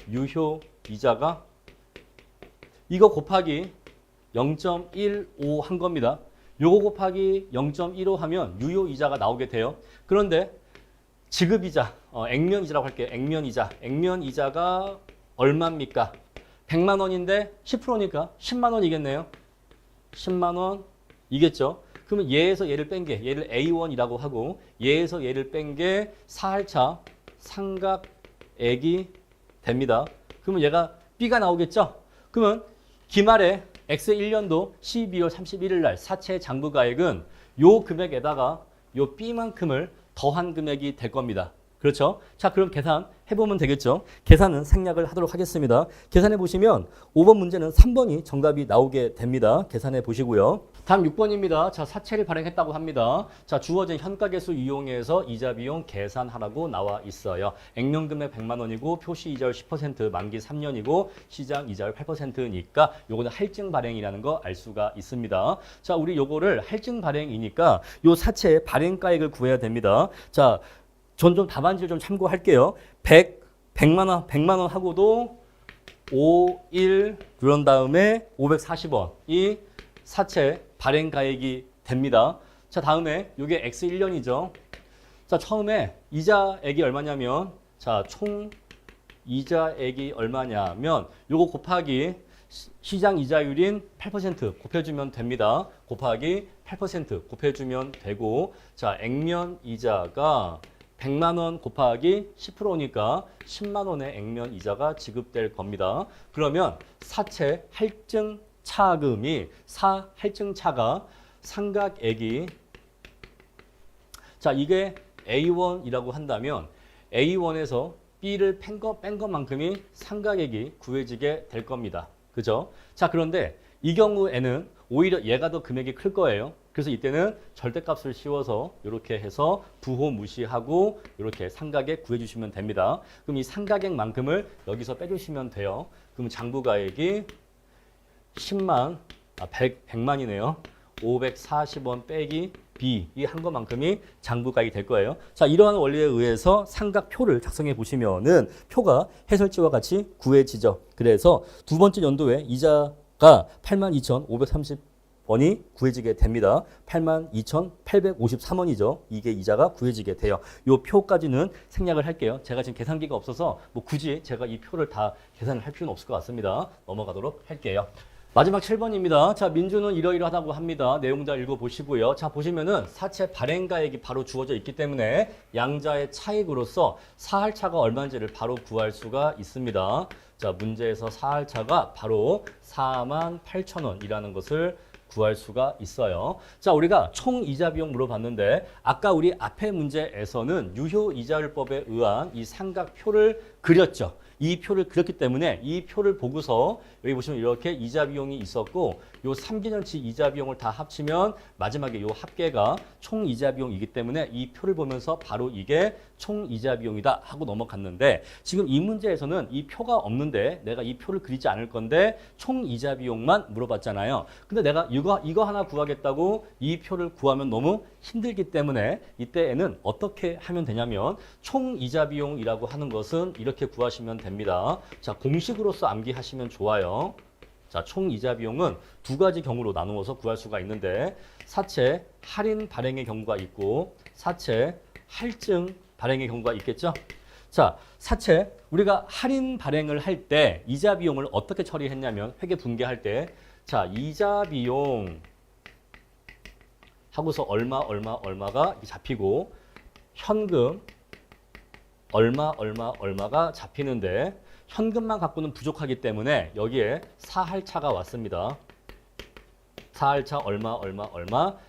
유효이자가 이거 곱하기 0.15 한 겁니다. 요거 곱하기 0.15 하면 유효이자가 나오게 돼요. 그런데 지급이자, 액면이자라고 할게요. 액면이자가 얼마입니까? 100만 원인데 10%니까 10만 원이겠네요. 10만 원이겠죠. 그러면 얘에서 얘를 뺀 게, 얘를 A1이라고 하고 얘에서 얘를 뺀 게 사할차 상각액이 됩니다. 그러면 얘가 B가 나오겠죠. 그러면 기말에 X 1년도 12월 31일 날 사채 장부가액은 요 금액에다가 요 B만큼을 더한 금액이 될 겁니다. 그렇죠? 자, 그럼 계산해보면 되겠죠? 계산은 생략을 하도록 하겠습니다. 계산해 보시면 5번 문제는 3번이 정답이 나오게 됩니다. 계산해 보시고요. 다음 6번입니다. 자, 사채를 발행했다고 합니다. 자, 주어진 현가계수 이용해서 이자 비용 계산하라고 나와 있어요. 액면금액 100만 원이고 표시 이자율 10%, 만기 3년이고 시장 이자율 8%니까 요거는 할증 발행이라는 거 알 수가 있습니다. 자, 우리 요거를 할증 발행이니까 요 사채 발행가액을 구해야 됩니다. 자, 전 좀 답안지를 좀 참고할게요. 100만 원 하고도 5, 1 그런 다음에 540원이 사채 발행가액이 됩니다. 자, 다음에 이게 X 1년이죠. 자, 처음에 이자액이 얼마냐면 자, 총 이자액이 얼마냐면 요거 곱하기 시장 이자율인 8% 곱해주면 됩니다. 곱하기 8% 곱해주면 되고, 자, 액면 이자가 100만 원 곱하기 10%니까 10만 원의 액면 이자가 지급될 겁니다. 그러면 사채 할증 차금이 할증 차가 상각액이 자, 이게 A1이라고 한다면 A1에서 B를 뺀 것만큼이 상각액이 구해지게 될 겁니다. 그죠? 자, 그런데 이 경우에는 오히려 얘가 더 금액이 클 거예요. 그래서 이때는 절대값을 씌워서 이렇게 해서 부호 무시하고 이렇게 상각액 구해주시면 됩니다. 그럼 이 상각액만큼을 여기서 빼주시면 돼요. 그럼 장부가액이 100만이네요. 540원 빼기 B 이 한 것만큼이 장부가액이 될 거예요. 자, 이러한 원리에 의해서 삼각표를 작성해 보시면은 표가 해설지와 같이 구해지죠. 그래서 두 번째 연도에 이자가 82,530원이 구해지게 됩니다. 82,853원이죠. 이게 이자가 구해지게 돼요. 이 표까지는 생략을 할게요. 제가 지금 계산기가 없어서 뭐 굳이 제가 이 표를 다 계산을 할 필요는 없을 것 같습니다. 넘어가도록 할게요. 마지막 7번입니다. 자, 민주는 이러이러하다고 합니다. 내용 다 읽어보시고요. 자, 보시면은 사채 발행가액이 바로 주어져 있기 때문에 양자의 차익으로서 사할차가 얼마인지를 바로 구할 수가 있습니다. 자, 문제에서 사할차가 바로 48,000원이라는 것을 구할 수가 있어요. 자, 우리가 총 이자 비용 물어봤는데 아까 우리 앞에 문제에서는 유효이자율법에 의한 이 삼각표를 그렸죠. 이 표를 그렸기 때문에 이 표를 보고서 여기 보시면 이렇게 이자 비용이 있었고 요 3개년치 이자 비용을 다 합치면 마지막에 요 합계가 총 이자 비용이기 때문에 이 표를 보면서 바로 이게 총 이자 비용이다 하고 넘어갔는데 지금 이 문제에서는 이 표가 없는데 내가 이 표를 그리지 않을 건데 총 이자 비용만 물어봤잖아요. 근데 내가 이거 하나 구하겠다고 이 표를 구하면 너무 힘들기 때문에 이때에는 어떻게 하면 되냐면 총 이자 비용이라고 하는 것은 이렇게 구하시면 됩니다. 자, 공식으로서 암기하시면 좋아요. 자, 총 이자 비용은 두 가지 경우로 나누어서 구할 수가 있는데 사채 할인 발행의 경우가 있고 사채 할증 발행의 경우가 있겠죠. 자, 사채 우리가 할인 발행을 할 때 이자 비용을 어떻게 처리했냐면 회계 분개할 때 자, 이자 비용 하고서 얼마가 잡히고 현금 얼마가 잡히는데 현금만 갖고는 부족하기 때문에 여기에 사할차가 왔습니다. 사할차 얼마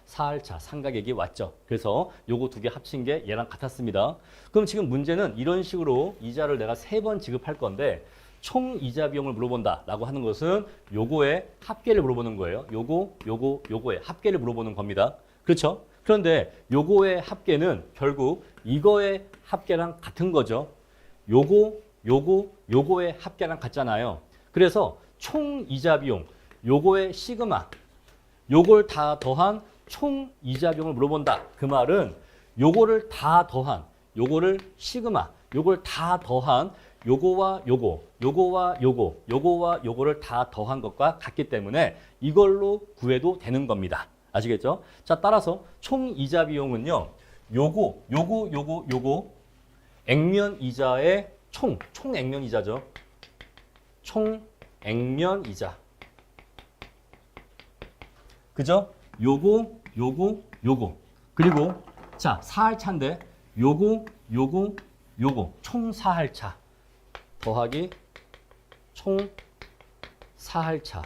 사할차 상가액이 왔죠. 그래서 요거 두 개 합친 게 얘랑 같았습니다. 그럼 지금 문제는 이런 식으로 이자를 내가 3번 지급할 건데 총 이자 비용을 물어본다라고 하는 것은 요거의 합계를 물어보는 거예요. 요거의 합계를 물어보는 겁니다. 그렇죠? 그런데 요거의 합계는 결국 이거의 합계랑 같은 거죠. 요거의 합계랑 같잖아요. 그래서 총 이자 비용, 요거의 시그마, 요걸 다 더한 총 이자 비용을 물어본다. 그 말은 요거를 다 더한, 요거를 시그마, 요걸 다 더한 요거와 요거를 다 더한 것과 같기 때문에 이걸로 구해도 되는 겁니다. 아시겠죠? 자, 따라서 총 이자 비용은요. 요거 액면 이자의 총 액면 이자죠. 총 액면 이자. 그죠? 요거. 그리고 자, 사할차인데 요거 총 사할차 더하기 총 사할차를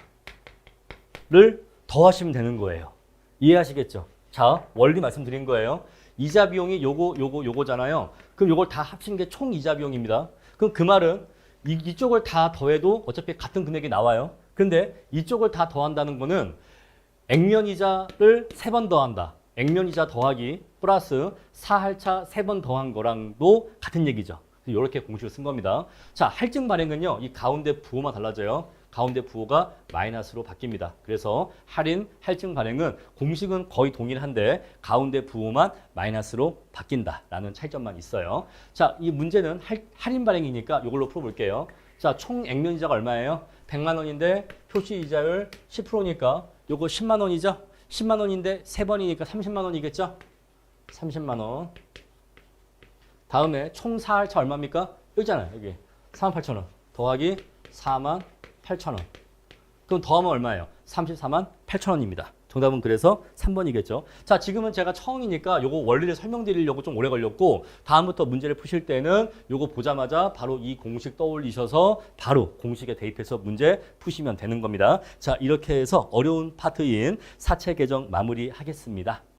더하시면 되는 거예요. 이해하시겠죠? 자, 원리 말씀드린 거예요. 이자 비용이 요거잖아요. 그럼 요걸 다 합친 게 총 이자 비용입니다. 그럼 그 말은 이쪽을 다 더해도 어차피 같은 금액이 나와요. 근데 이쪽을 다 더한다는 거는 액면이자를 3번 더한다. 액면이자 더하기 플러스 사할차 3번 더한 거랑도 같은 얘기죠. 이렇게 공식을 쓴 겁니다. 자, 할증 발행은요. 이 가운데 부호만 달라져요. 가운데 부호가 마이너스로 바뀝니다. 그래서 할증 발행은 공식은 거의 동일한데 가운데 부호만 마이너스로 바뀐다라는 차이점만 있어요. 자, 이 문제는 할인 발행이니까 이걸로 풀어볼게요. 자, 총 액면이자가 얼마예요? 100만 원인데 표시 이자율 10%니까 요거 10만 원이죠? 10만 원인데 3번이니까 30만 원이겠죠? 30만 원. 다음에 총 사할차 얼마입니까? 여기잖아요. 여기 48,000원 더하기 48,000원. 그럼 더하면 얼마예요? 348,000원입니다. 정답은 그래서 3번이겠죠. 자, 지금은 제가 처음이니까 요거 원리를 설명드리려고 좀 오래 걸렸고 다음부터 문제를 푸실 때는 요거 보자마자 바로 이 공식 떠올리셔서 바로 공식에 대입해서 문제 푸시면 되는 겁니다. 자, 이렇게 해서 어려운 파트인 사채 계정 마무리하겠습니다.